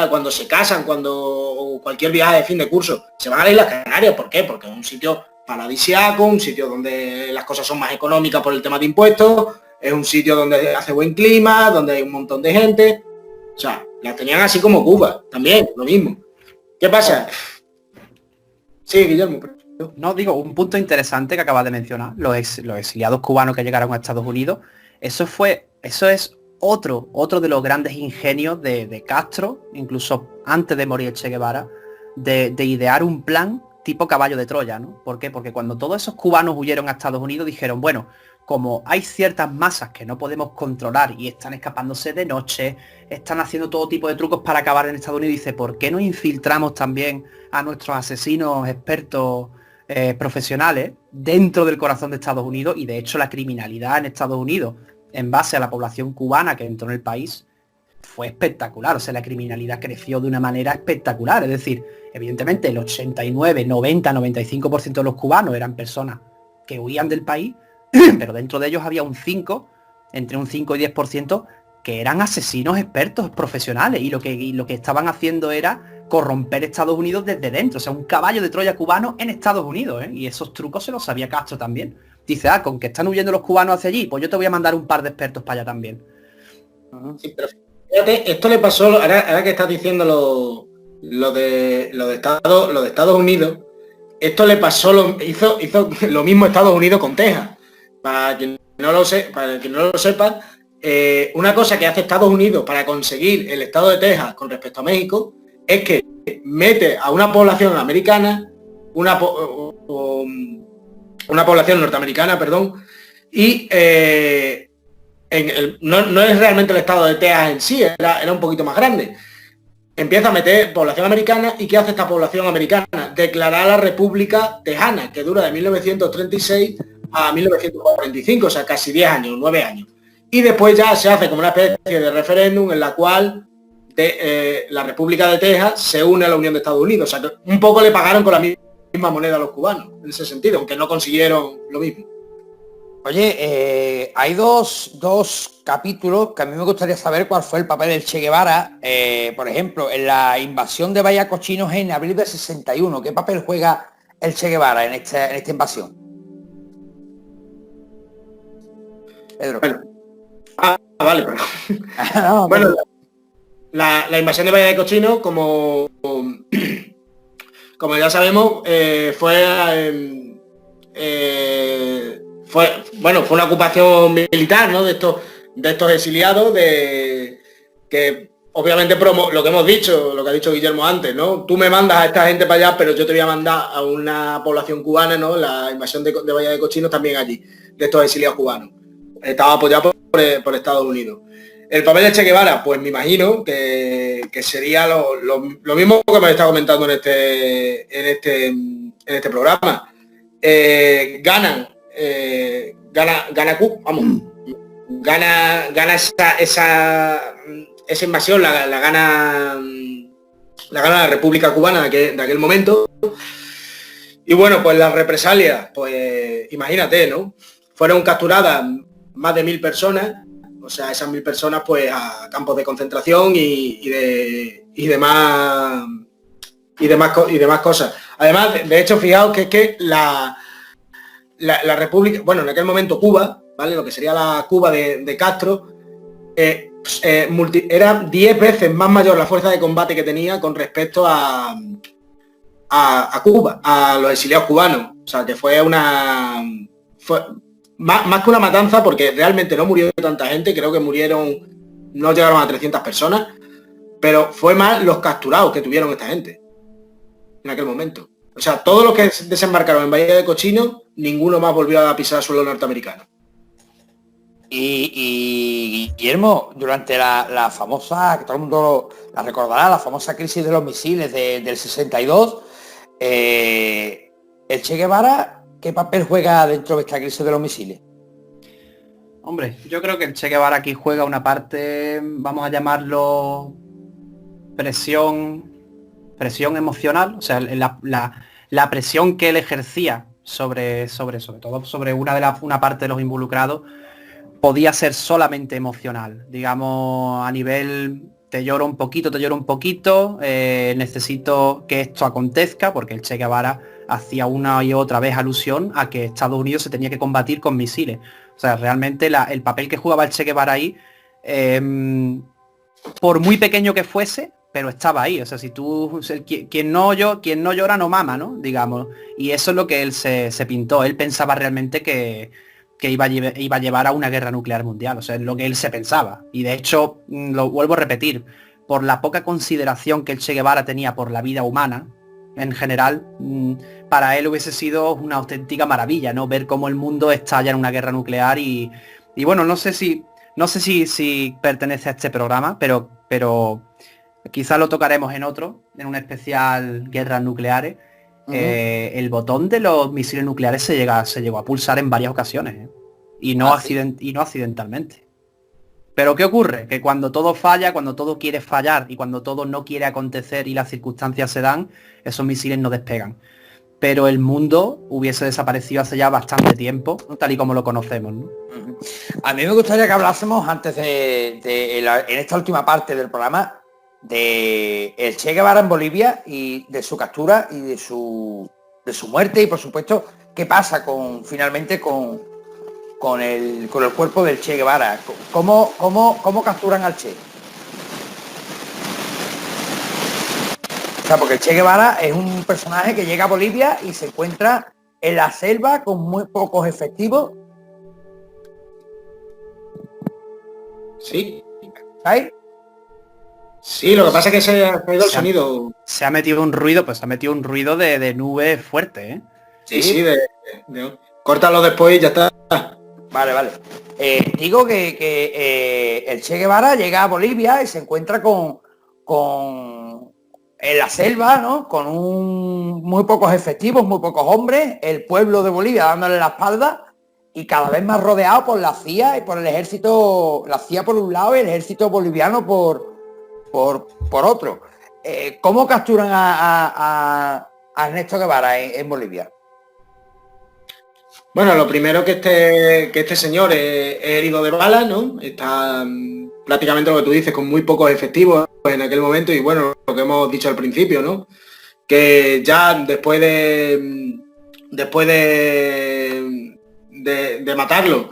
cuando se casan, cuando cualquier viaje de fin de curso, se van a las Islas Canarias. ¿Por qué? Porque es un sitio paradisíaco, un sitio donde las cosas son más económicas por el tema de impuestos, es un sitio donde hace buen clima, donde hay un montón de gente. O sea, las tenían así como Cuba, también, lo mismo. ¿Qué pasa? Sí, Guillermo. No, digo, un punto interesante que acabas de mencionar, los exiliados cubanos que llegaron a Estados Unidos, eso es otro de los grandes ingenios de Castro, incluso antes de morir Che Guevara, de idear un plan tipo caballo de Troya, ¿no? ¿Por qué? Porque cuando todos esos cubanos huyeron a Estados Unidos dijeron, bueno, como hay ciertas masas que no podemos controlar y están escapándose de noche, están haciendo todo tipo de trucos para acabar en Estados Unidos, dice, ¿por qué no infiltramos también a nuestros asesinos expertos profesionales dentro del corazón de Estados Unidos? Y de hecho la criminalidad en Estados Unidos, en base a la población cubana que entró en el país, fue espectacular. O sea, la criminalidad creció de una manera espectacular. Es decir, evidentemente el 89, 90, 95% de los cubanos eran personas que huían del país, pero dentro de ellos había entre un 5 y 10% que eran asesinos expertos profesionales y lo que estaban haciendo era corromper Estados Unidos desde dentro. O sea, un caballo de Troya cubano en Estados Unidos, ¿eh? Y esos trucos se los sabía Castro también. Dice, con que están huyendo los cubanos hacia allí, pues yo te voy a mandar un par de expertos para allá también. Sí, pero fíjate, esto le pasó, ahora que estás diciendo lo de Estados Unidos, esto le pasó, hizo lo mismo Estados Unidos con Texas. Para quien no lo sepa, una cosa que hace Estados Unidos para conseguir el estado de Texas con respecto a México es que mete a una población americana, una población norteamericana, perdón, y no es realmente el estado de Texas en sí, era un poquito más grande. Empieza a meter población americana, y ¿qué hace esta población americana? Declarar la República Tejana, que dura de 1936 a 1945, o sea, casi 10 años, 9 años. Y después ya se hace como una especie de referéndum en la cual la República de Texas se une a la Unión de Estados Unidos. O sea, que un poco le pagaron con la misma moneda a los cubanos, en ese sentido, aunque no consiguieron lo mismo. Oye, hay dos capítulos que a mí me gustaría saber cuál fue el papel del Che Guevara. Por ejemplo, en la invasión de Bahía Cochinos en abril de 61. ¿Qué papel juega el Che Guevara en esta invasión? Pedro. Bueno. Vale, perdón. No, bueno, la invasión de Bahía de Cochinos, como ya sabemos, fue una ocupación militar, ¿no? De estos exiliados, que obviamente lo que hemos dicho, lo que ha dicho Guillermo antes, ¿no? Tú me mandas a esta gente para allá, pero yo te voy a mandar a una población cubana, ¿no? La invasión de Bahía de Cochinos también allí, de estos exiliados cubanos. Estaba apoyado por Estados Unidos. El papel de Che Guevara, pues me imagino que sería lo mismo que me está comentando en este programa. Gana esa invasión, la gana la República Cubana de aquel momento. Y bueno, pues las represalias, pues imagínate, ¿no? Fueron capturadas más de 1000 personas, o sea, esas 1000 personas pues a campos de concentración y demás cosas. Además, de hecho, fijaos que es que la República, bueno, en aquel momento Cuba, ¿vale? Lo que sería la Cuba de Castro, era 10 veces más mayor la fuerza de combate que tenía con respecto a Cuba, a los exiliados cubanos. O sea, que fue más que una matanza, porque realmente no murió tanta gente, creo que no llegaron a 300 personas, pero fue más los capturados que tuvieron esta gente en aquel momento. O sea, todos los que desembarcaron en Bahía de Cochinos, ninguno más volvió a pisar suelo norteamericano. Y Guillermo, durante la famosa, que todo el mundo la recordará, la famosa crisis de los misiles del 62, el Che Guevara, ¿qué papel juega dentro de esta crisis de los misiles? Hombre, yo creo que el Che Guevara aquí juega una parte, vamos a llamarlo presión emocional, o sea, la presión que él ejercía sobre todo sobre una parte de los involucrados podía ser solamente emocional, digamos, a nivel te lloro un poquito, necesito que esto acontezca, porque el Che Guevara hacía una y otra vez alusión a que Estados Unidos se tenía que combatir con misiles. O sea, realmente el papel que jugaba el Che Guevara ahí, por muy pequeño que fuese, pero estaba ahí. O sea, si tú, quien no llora no mama, ¿no? Digamos. Y eso es lo que él se pintó. Él pensaba realmente que iba a llevar a una guerra nuclear mundial. O sea, es lo que él se pensaba. Y de hecho, lo vuelvo a repetir, por la poca consideración que el Che Guevara tenía por la vida humana, en general, para él hubiese sido una auténtica maravilla, ¿no? Ver cómo el mundo estalla en una guerra nuclear y bueno, no sé si pertenece a este programa, pero quizás lo tocaremos en otro, en un especial guerras nucleares. El botón de los misiles nucleares se llegó a pulsar en varias ocasiones, ¿eh? Y no accidentalmente. Pero ¿qué ocurre? Que cuando todo falla, cuando todo quiere fallar y cuando todo no quiere acontecer y las circunstancias se dan, esos misiles no despegan. Pero el mundo hubiese desaparecido hace ya bastante tiempo, ¿no? Tal y como lo conocemos, ¿no? A mí me gustaría que hablásemos antes en esta última parte del programa de el Che Guevara en Bolivia y de su captura y de su muerte y por supuesto qué pasa finalmente con el cuerpo del Che Guevara. ¿Cómo capturan al Che? O sea, porque el Che Guevara es un personaje que llega a Bolivia y se encuentra en la selva con muy pocos efectivos. Sí. ¿Sabes? Sí, lo que pasa es que se ha caído el sonido. Se ha metido un ruido, de nube fuerte, ¿eh? Sí, córtalo después y ya está. Vale. Digo que el Che Guevara llega a Bolivia y se encuentra en la selva, ¿no? Con muy pocos efectivos, muy pocos hombres, el pueblo de Bolivia dándole la espalda y cada vez más rodeado por la CIA y por el ejército, la CIA por un lado y el ejército boliviano por otro. ¿Cómo capturan a Ernesto Guevara en Bolivia? Bueno, lo primero que este señor es herido de bala, ¿no? Está prácticamente lo que tú dices, con muy pocos efectivos en aquel momento y bueno, lo que hemos dicho al principio, ¿no? Que ya después de matarlo,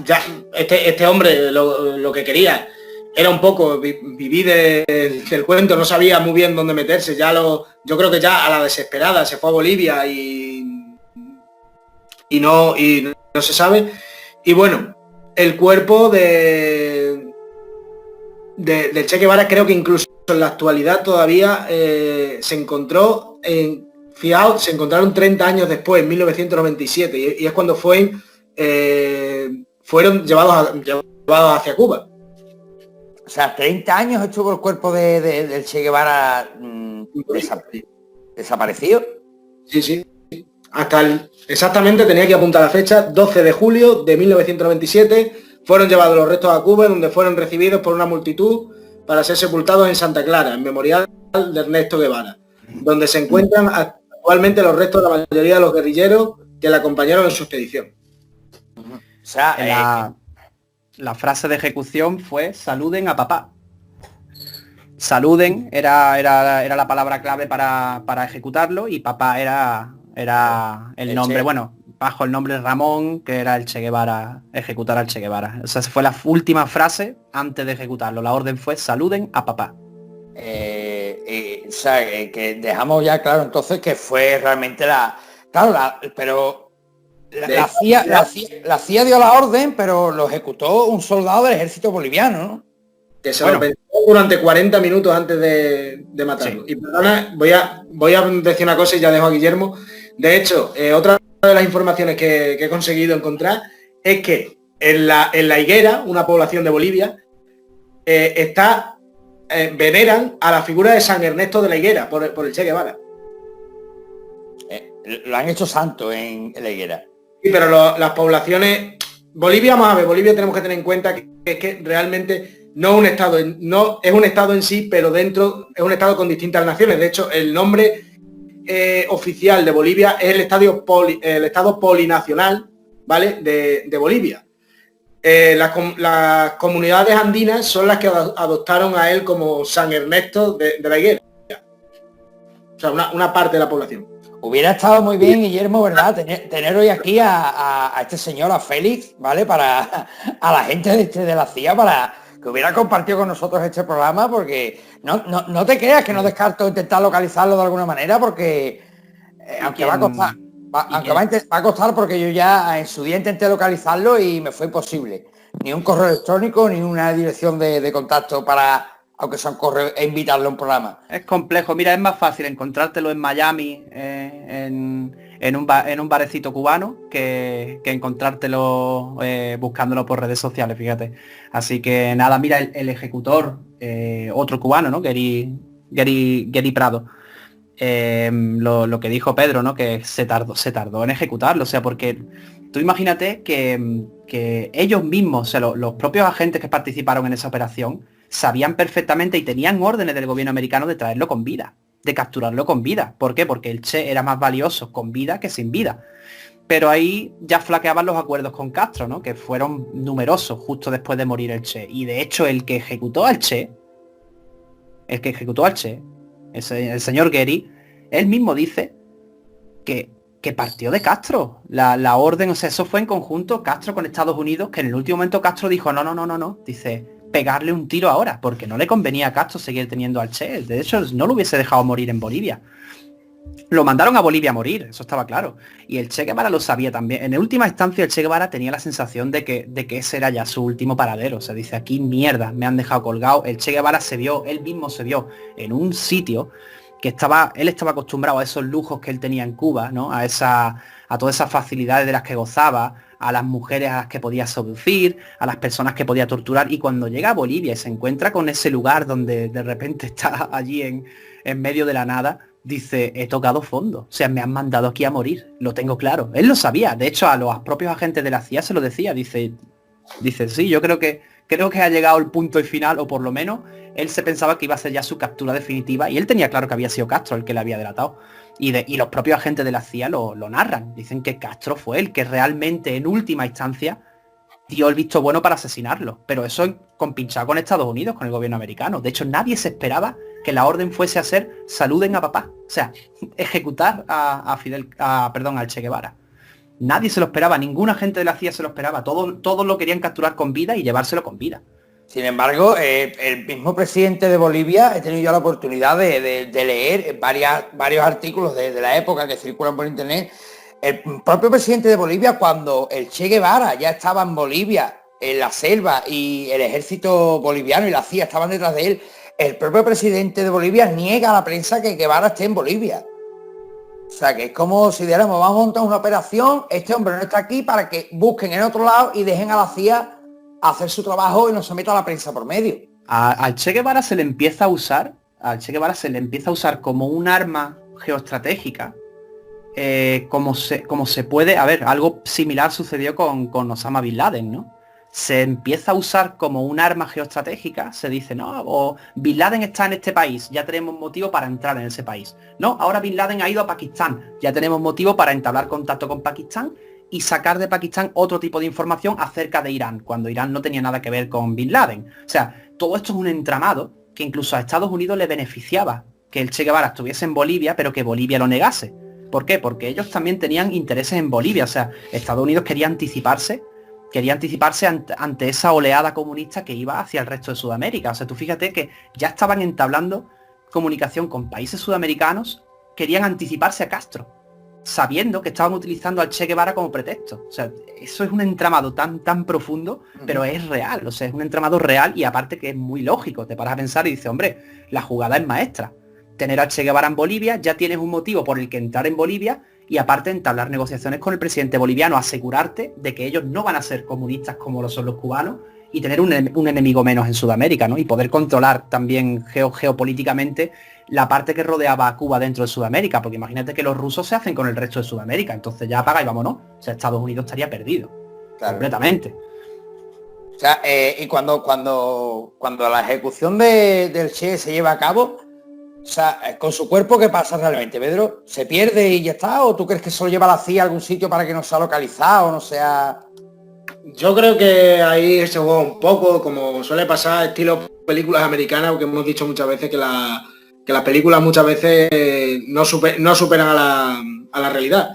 ya este hombre lo que quería era un poco vivir del cuento, no sabía muy bien dónde meterse, yo creo que ya a la desesperada se fue a Bolivia y no se sabe. Y bueno, el cuerpo de Che Guevara creo que incluso en la actualidad todavía se encontró se encontraron 30 años después, en 1997, y es cuando fueron llevados hacia Cuba. O sea, 30 años estuvo el cuerpo del Che Guevara desaparecido. Sí. Exactamente tenía que apuntar la fecha, 12 de julio de 1997, fueron llevados los restos a Cuba, donde fueron recibidos por una multitud para ser sepultados en Santa Clara, en memorial de Ernesto Guevara, donde se encuentran actualmente los restos de la mayoría de los guerrilleros que le acompañaron en su expedición. O sea, la frase de ejecución fue saluden a papá. Saluden era la palabra clave para ejecutarlo y papá era el nombre, bueno, bajo el nombre Ramón, que era el Che Guevara, ejecutar al Che Guevara. O sea, fue la última frase antes de ejecutarlo. La orden fue saluden a papá. O sea, que dejamos ya claro entonces que fue realmente la CIA dio la orden, pero lo ejecutó un soldado del ejército boliviano, ¿no? Que se lo pensó durante 40 minutos antes de matarlo. Sí. Y perdona, voy a decir una cosa y ya dejo a Guillermo. De hecho, otra de las informaciones que he conseguido encontrar es que en la Higuera, una población de Bolivia, veneran a la figura de San Ernesto de la Higuera por el Che Guevara. Lo han hecho santo en la Higuera. Sí, pero las poblaciones... Bolivia tenemos que tener en cuenta que es que realmente no es un estado, no es un estado en sí, pero dentro es un estado con distintas naciones. De hecho, el nombre oficial de Bolivia es el estado polinacional, ¿vale? De Bolivia. Las comunidades andinas son las que adoptaron a él como San Ernesto de la Higuera. O sea, una parte de la población. Hubiera estado muy bien, Guillermo, ¿verdad? Tener hoy aquí a este señor, a Félix, ¿vale? Para a la gente de la CIA, para que hubiera compartido con nosotros este programa, porque no te creas que no descarto intentar localizarlo de alguna manera, porque aunque va a costar, va a costar, porque yo ya en su día intenté localizarlo y me fue imposible. Ni un correo electrónico, ni una dirección de contacto para, aunque sea un correo, e invitarlo a un programa. Es complejo. Mira, es más fácil encontrártelo en Miami, en un barecito cubano, que encontrártelo buscándolo por redes sociales, fíjate. Así que nada, mira, el ejecutor, otro cubano, ¿no? Gary Prado. Lo que dijo Pedro, ¿no? Que se tardó en ejecutarlo. O sea, porque tú imagínate que ellos mismos, o sea, los propios agentes que participaron en esa operación, sabían perfectamente y tenían órdenes del gobierno americano de traerlo con vida, de capturarlo con vida. ¿Por qué? Porque el Che era más valioso con vida que sin vida. Pero ahí ya flaqueaban los acuerdos con Castro, ¿no? Que fueron numerosos justo después de morir el Che. Y de hecho el que ejecutó al Che, el señor Gary, él mismo dice que partió de Castro. La orden, o sea, eso fue en conjunto Castro con Estados Unidos, que en el último momento Castro dijo, no. Dice, pegarle un tiro ahora, porque no le convenía a Castro seguir teniendo al Che. De hecho, no lo hubiese dejado morir en Bolivia. Lo mandaron a Bolivia a morir, eso estaba claro. Y el Che Guevara lo sabía también. En última instancia, el Che Guevara tenía la sensación de que ese era ya su último paradero. O sea, dice, aquí mierda, me han dejado colgado. El Che Guevara él mismo se vio en un sitio que él estaba acostumbrado a esos lujos que él tenía en Cuba, ¿no? A todas esas facilidades de las que gozaba, a las mujeres a las que podía seducir, a las personas que podía torturar. Y cuando llega a Bolivia y se encuentra con ese lugar donde de repente está allí en medio de la nada, dice, he tocado fondo. O sea, me han mandado aquí a morir. Lo tengo claro. Él lo sabía. De hecho, a los propios agentes de la CIA se lo decía. Dice, sí, yo creo que ha llegado el punto y final, o por lo menos él se pensaba que iba a ser ya su captura definitiva, y él tenía claro que había sido Castro el que le había delatado. Y los propios agentes de la CIA lo narran. Dicen que Castro fue el que realmente, en última instancia, dio el visto bueno para asesinarlo. Pero eso compinchado con Estados Unidos, con el gobierno americano. De hecho, nadie se esperaba que la orden fuese a ser saluden a papá. O sea, ejecutar al Che Guevara. Nadie se lo esperaba, ningún agente de la CIA se lo esperaba. Todos lo querían capturar con vida y llevárselo con vida. Sin embargo, el mismo presidente de Bolivia, he tenido ya la oportunidad de leer varios artículos de la época que circulan por internet. El propio presidente de Bolivia, cuando el Che Guevara ya estaba en Bolivia, en la selva, y el ejército boliviano y la CIA estaban detrás de él, el propio presidente de Bolivia niega a la prensa que Guevara esté en Bolivia. O sea, que es como si dijéramos, vamos a montar una operación, este hombre no está aquí, para que busquen en otro lado y dejen a la CIA hacer su trabajo y no se meta la prensa por medio. Al Che Guevara se le empieza a usar como un arma geoestratégica, como se puede, a ver, algo similar sucedió con Osama Bin Laden, ¿no? Se empieza a usar como un arma geoestratégica, se dice, no, o Bin Laden está en este país, ya tenemos motivo para entrar en ese país. No, ahora Bin Laden ha ido a Pakistán, ya tenemos motivo para entablar contacto con Pakistán y sacar de Pakistán otro tipo de información acerca de Irán, cuando Irán no tenía nada que ver con Bin Laden. O sea, todo esto es un entramado que incluso a Estados Unidos le beneficiaba que el Che Guevara estuviese en Bolivia, pero que Bolivia lo negase. ¿Por qué? Porque ellos también tenían intereses en Bolivia. O sea, Estados Unidos quería anticiparse ante esa oleada comunista que iba hacia el resto de Sudamérica. O sea, tú fíjate que ya estaban entablando comunicación con países sudamericanos, querían anticiparse a Castro, sabiendo que estaban utilizando al Che Guevara como pretexto. O sea, eso es un entramado tan profundo, pero es real. O sea, es un entramado real y aparte que es muy lógico. Te paras a pensar y dices, hombre, la jugada es maestra. Tener al Che Guevara en Bolivia, ya tienes un motivo por el que entrar en Bolivia y aparte entablar negociaciones con el presidente boliviano, asegurarte de que ellos no van a ser comunistas como lo son los cubanos y tener un enemigo menos en Sudamérica, ¿no? Y poder controlar también geopolíticamente la parte que rodeaba a Cuba dentro de Sudamérica, porque imagínate que los rusos se hacen con el resto de Sudamérica, entonces ya apaga y vámonos. O sea, Estados Unidos estaría perdido, claro, completamente. O sea, y cuando la ejecución del Che se lleva a cabo, o sea, con su cuerpo, ¿qué pasa realmente, Pedro? ¿Se pierde y ya está? ¿O tú crees que se lo lleva la CIA a algún sitio para que no sea localizado, no sea...? Yo creo que ahí se juega un poco, como suele pasar, estilo películas americanas, porque hemos dicho muchas veces que las películas muchas veces no superan a la realidad.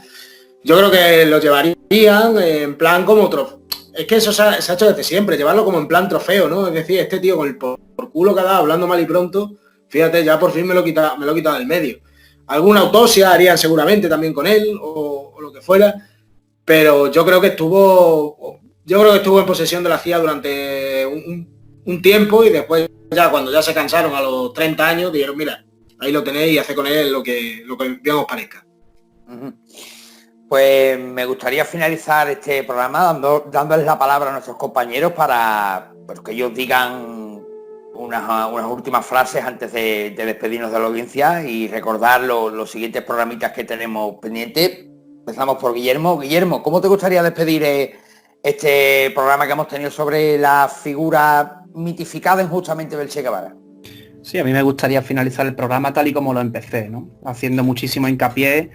Yo creo que lo llevarían en plan como otros. es que eso se ha hecho desde siempre, llevarlo como en plan trofeo, ¿no? Es decir, este tío con el por culo que ha dado, hablando mal y pronto, fíjate, ya por fin me lo he quitado del medio. Alguna autopsia harían seguramente también con él, o lo que fuera, pero yo creo que estuvo en posesión de la CIA durante un tiempo, y después ya cuando ya se cansaron a los 30 años, dijeron, mira, ahí lo tenéis y haced con él lo que bien os parezca. Pues me gustaría finalizar este programa dándoles la palabra a nuestros compañeros para que ellos digan unas últimas frases antes de despedirnos de la audiencia y recordar los siguientes programitas que tenemos pendientes. Empezamos por Guillermo. Guillermo, ¿cómo te gustaría despedir este programa que hemos tenido sobre la figura mitificada injustamente del Che Guevara? Sí, a mí me gustaría finalizar el programa tal y como lo empecé, ¿no? Haciendo muchísimo hincapié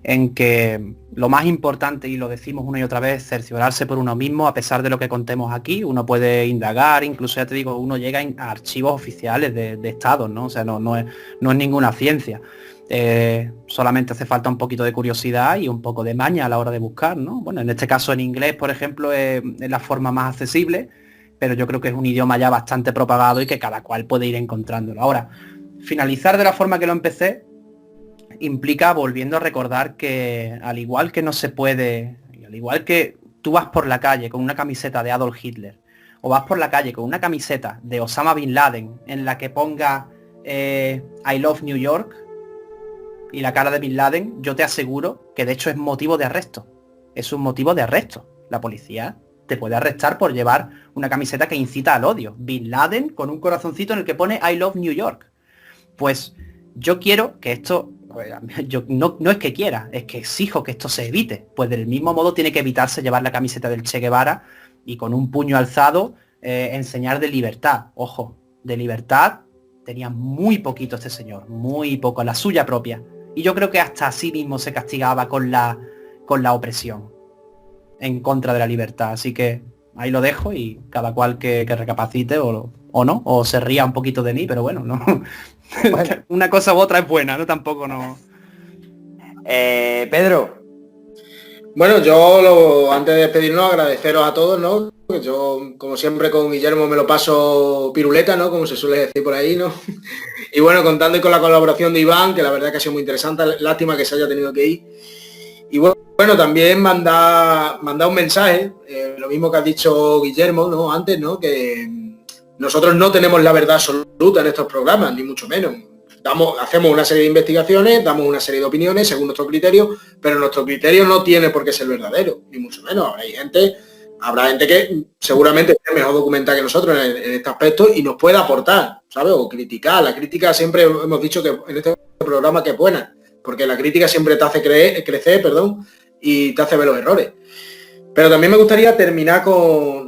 en que lo más importante, y lo decimos una y otra vez, cerciorarse por uno mismo. A pesar de lo que contemos aquí, uno puede indagar, incluso ya te digo, uno llega a archivos oficiales de estados, ¿no? O sea, no es ninguna ciencia. Solamente hace falta un poquito de curiosidad y un poco de maña a la hora de buscar, ¿no? Bueno, en este caso en inglés, por ejemplo, es la forma más accesible, pero yo creo que es un idioma ya bastante propagado y que cada cual puede ir encontrándolo. Ahora, finalizar de la forma que lo empecé implica volviendo a recordar que al igual que no se puede, al igual que tú vas por la calle con una camiseta de Adolf Hitler o vas por la calle con una camiseta de Osama Bin Laden en la que ponga I love New York y la cara de Bin Laden, yo te aseguro que de hecho es motivo de arresto. Es un motivo de arresto. La policía te puede arrestar por llevar una camiseta que incita al odio. Bin Laden con un corazoncito en el que pone I love New York. Pues yo quiero que esto, yo no es que quiera, es que exijo que esto se evite. Pues del mismo modo tiene que evitarse llevar la camiseta del Che Guevara y con un puño alzado enseñar de libertad. Ojo, de libertad tenía muy poquito este señor, muy poco, la suya propia. Y yo creo que hasta así mismo se castigaba con la opresión en contra de la libertad. Así que ahí lo dejo y cada cual que recapacite o no, o se ría un poquito de mí, pero bueno, no. Bueno. Una cosa u otra es buena, ¿no? Tampoco no. Pedro. Bueno, yo antes de despedirnos, agradeceros a todos, ¿no? Que yo, como siempre, con Guillermo me lo paso piruleta, ¿no? Como se suele decir por ahí, ¿no? Y bueno, contando con la colaboración de Iván, que la verdad que ha sido muy interesante, lástima que se haya tenido que ir. Y bueno, también manda un mensaje, lo mismo que ha dicho Guillermo, ¿no? Antes, ¿no? Que nosotros no tenemos la verdad absoluta en estos programas, ni mucho menos. Hacemos una serie de investigaciones, damos una serie de opiniones según nuestro criterio, pero nuestro criterio no tiene por qué ser verdadero, ni mucho menos. Habrá gente que seguramente esté mejor documentada que nosotros en este aspecto y nos pueda aportar, ¿sabes? O criticar. La crítica siempre hemos dicho que en este programa que es buena, porque la crítica siempre te hace crecer, y te hace ver los errores. Pero también me gustaría terminar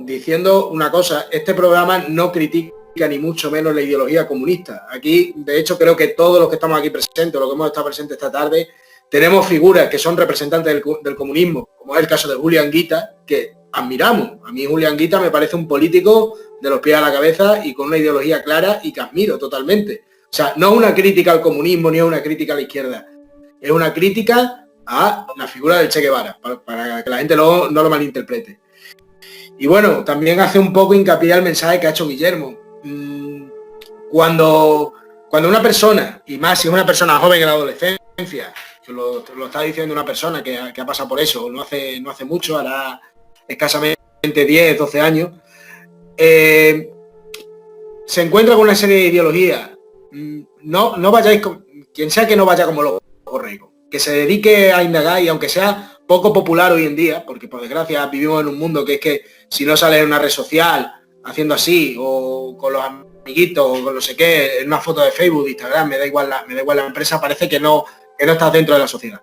diciendo una cosa. Este programa no critica ni mucho menos la ideología comunista. Aquí, de hecho, creo que todos los que estamos aquí presentes, los que hemos estado presentes esta tarde, tenemos figuras que son representantes del comunismo, como es el caso de Julián Guita, que admiramos. A mí Julián Guita me parece un político de los pies a la cabeza y con una ideología clara y que admiro totalmente. O sea, no es una crítica al comunismo ni es una crítica a la izquierda. Es una crítica a la figura del Che Guevara, para que la gente no lo malinterprete. Y bueno, también hace un poco hincapié al mensaje que ha hecho Guillermo. Cuando una persona, y más si es una persona joven en la adolescencia, que lo está diciendo una persona que ha pasado por eso, no hace mucho, hará escasamente 10, 12 años, se encuentra con una serie de ideologías. No vayáis, quien sea que no vaya como los borregos, que se dedique a indagar, y aunque sea poco popular hoy en día, porque por desgracia vivimos en un mundo que es que si no sales en una red social haciendo así, o con los amiguitos, o con no sé qué, en una foto de Facebook, de Instagram, me da igual la empresa, parece que no estás dentro de la sociedad.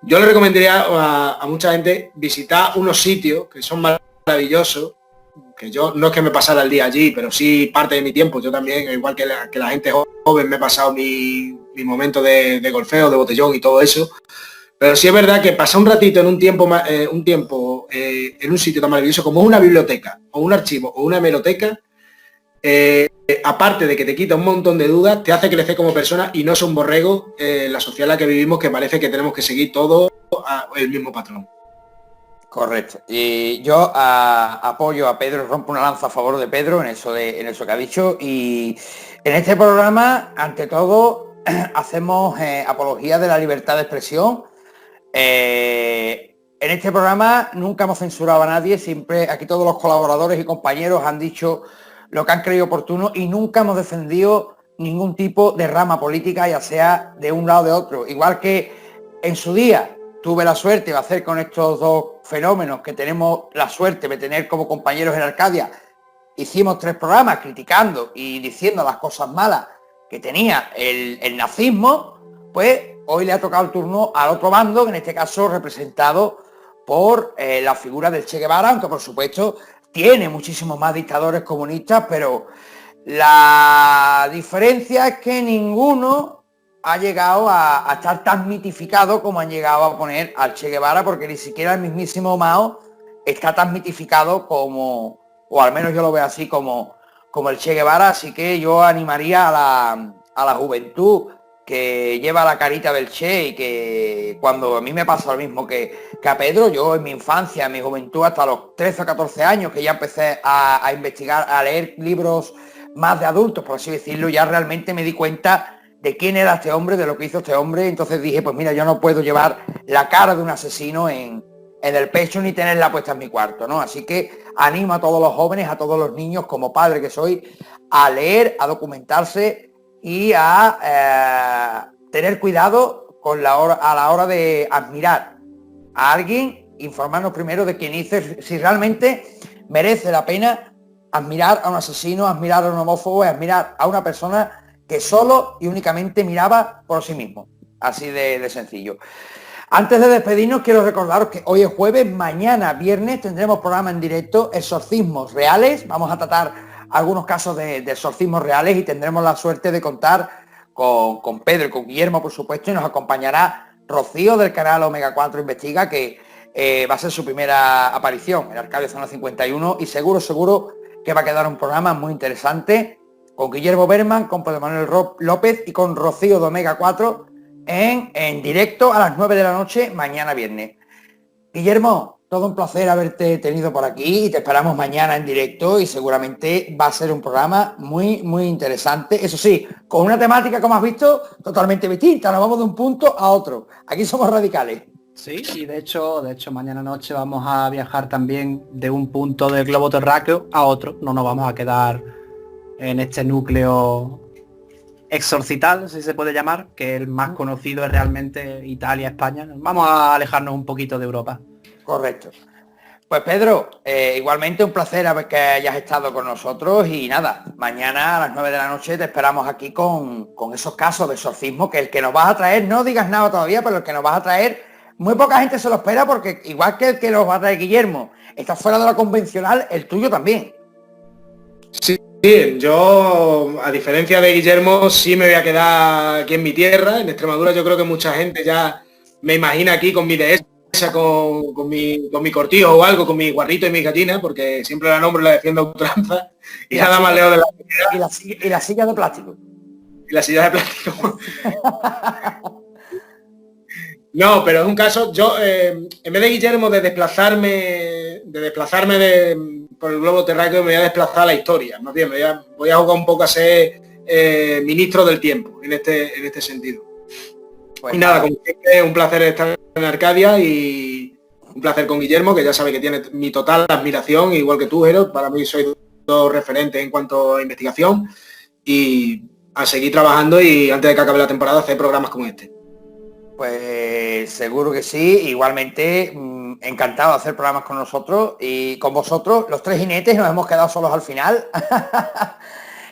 Yo le recomendaría a mucha gente visitar unos sitios que son maravillosos, que yo no es que me pasara el día allí, pero sí parte de mi tiempo. Yo también, igual que la gente joven, me he pasado mi momento de golfeo, de botellón y todo eso. Pero sí es verdad que pasar un ratito en un tiempo en un sitio tan maravilloso como una biblioteca, o un archivo, o una hemeroteca, aparte de que te quita un montón de dudas, te hace crecer como persona y no es un borrego la sociedad en la que vivimos, que parece que tenemos que seguir todo el mismo patrón. Correcto. Y yo apoyo a Pedro, rompo una lanza a favor de Pedro en eso que ha dicho. Y en este programa, ante todo, hacemos apología de la libertad de expresión. En este programa nunca hemos censurado a nadie, siempre aquí todos los colaboradores y compañeros han dicho lo que han creído oportuno y nunca hemos defendido ningún tipo de rama política, ya sea de un lado o de otro. Igual que en su día tuve la suerte de hacer con estos dos fenómenos que tenemos la suerte de tener como compañeros en Arcadia, hicimos 3 programas criticando y diciendo las cosas malas que tenía el nazismo, pues hoy le ha tocado el turno al otro bando, que en este caso representado por la figura del Che Guevara, aunque por supuesto tiene muchísimos más dictadores comunistas, pero la diferencia es que ninguno ha llegado a estar tan mitificado como han llegado a poner al Che Guevara, porque ni siquiera el mismísimo Mao está tan mitificado como, o al menos yo lo veo así, como el Che Guevara. Así que yo animaría a la juventud que lleva la carita del Che, y que cuando a mí me pasa lo mismo que a Pedro, yo en mi infancia, en mi juventud, hasta los 13 o 14 años, que ya empecé a investigar, a leer libros más de adultos, por así decirlo, ya realmente me di cuenta de quién era este hombre, de lo que hizo este hombre. Entonces dije, pues mira, yo no puedo llevar la cara de un asesino en el pecho ni tenerla puesta en mi cuarto, ¿no? Así que animo a todos los jóvenes, a todos los niños, como padre que soy, a leer, a documentarse y a tener cuidado a la hora de admirar a alguien, informarnos primero de quién hizo, si realmente merece la pena admirar a un asesino, admirar a un homófobo, admirar a una persona que solo y únicamente miraba por sí mismo. Así de sencillo. Antes de despedirnos, quiero recordaros que hoy es jueves, mañana viernes tendremos programa en directo, exorcismos reales. Vamos a tratar algunos casos de exorcismos reales y tendremos la suerte de contar con Pedro y con Guillermo, por supuesto, y nos acompañará Rocío del canal Omega 4 Investiga, que va a ser su primera aparición en Arcadia Zona 51, y seguro que va a quedar un programa muy interesante con Guillermo Berman, con Pedro Manuel López y con Rocío de Omega 4 en directo a las 9 de la noche mañana viernes. Guillermo, todo un placer haberte tenido por aquí y te esperamos mañana en directo, y seguramente va a ser un programa muy interesante. Eso sí, con una temática, como has visto, totalmente distinta. Nos vamos de un punto a otro. Aquí somos radicales. Sí, y de hecho mañana noche vamos a viajar también de un punto del globo terráqueo a otro. No nos vamos a quedar en este núcleo exorcital, si se puede llamar, que el más conocido es realmente Italia, España. Vamos a alejarnos un poquito de Europa. Correcto. Pues Pedro, igualmente un placer que hayas estado con nosotros, y nada, mañana a las 9 de la noche te esperamos aquí con esos casos de exorcismo, que el que nos vas a traer, no digas nada todavía, pero el que nos vas a traer, muy poca gente se lo espera, porque igual que el que nos va a traer Guillermo está fuera de lo convencional, el tuyo también. Sí, yo, a diferencia de Guillermo, sí me voy a quedar aquí en mi tierra, en Extremadura. Yo creo que mucha gente ya me imagina aquí con mi dehesa, con mi cortijo o algo, con mi guarrito y mi gallina, porque siempre la nombro y la defiendo a ultranza, y nada más leo de la y la silla de plástico. Y la silla de plástico. No, pero es un caso, yo, en vez de Guillermo de desplazarme por el globo terráqueo, me voy a desplazar a la historia. Más bien, voy a jugar un poco a ser ministro del tiempo en este sentido. Pues y nada, como siempre, un placer estar en Arcadia, y un placer con Guillermo, que ya sabe que tiene mi total admiración, igual que tú, Jero. Para mí sois dos referentes en cuanto a investigación, y a seguir trabajando, y antes de que acabe la temporada hacer programas como este. Pues seguro que sí. Igualmente encantado de hacer programas con nosotros y con vosotros. Los 3 jinetes nos hemos quedado solos al final.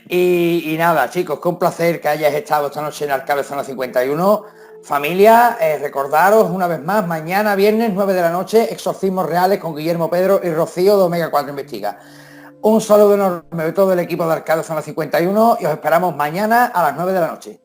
y nada, chicos, que un placer que hayáis estado esta noche en Arcadia Zona 51. Familia, recordaros una vez más, mañana viernes 9 de la noche, exorcismos reales con Guillermo, Pedro y Rocío de Omega 4 Investiga. Un saludo enorme de todo el equipo de Arcadia Zona 51, y os esperamos mañana a las 9 de la noche.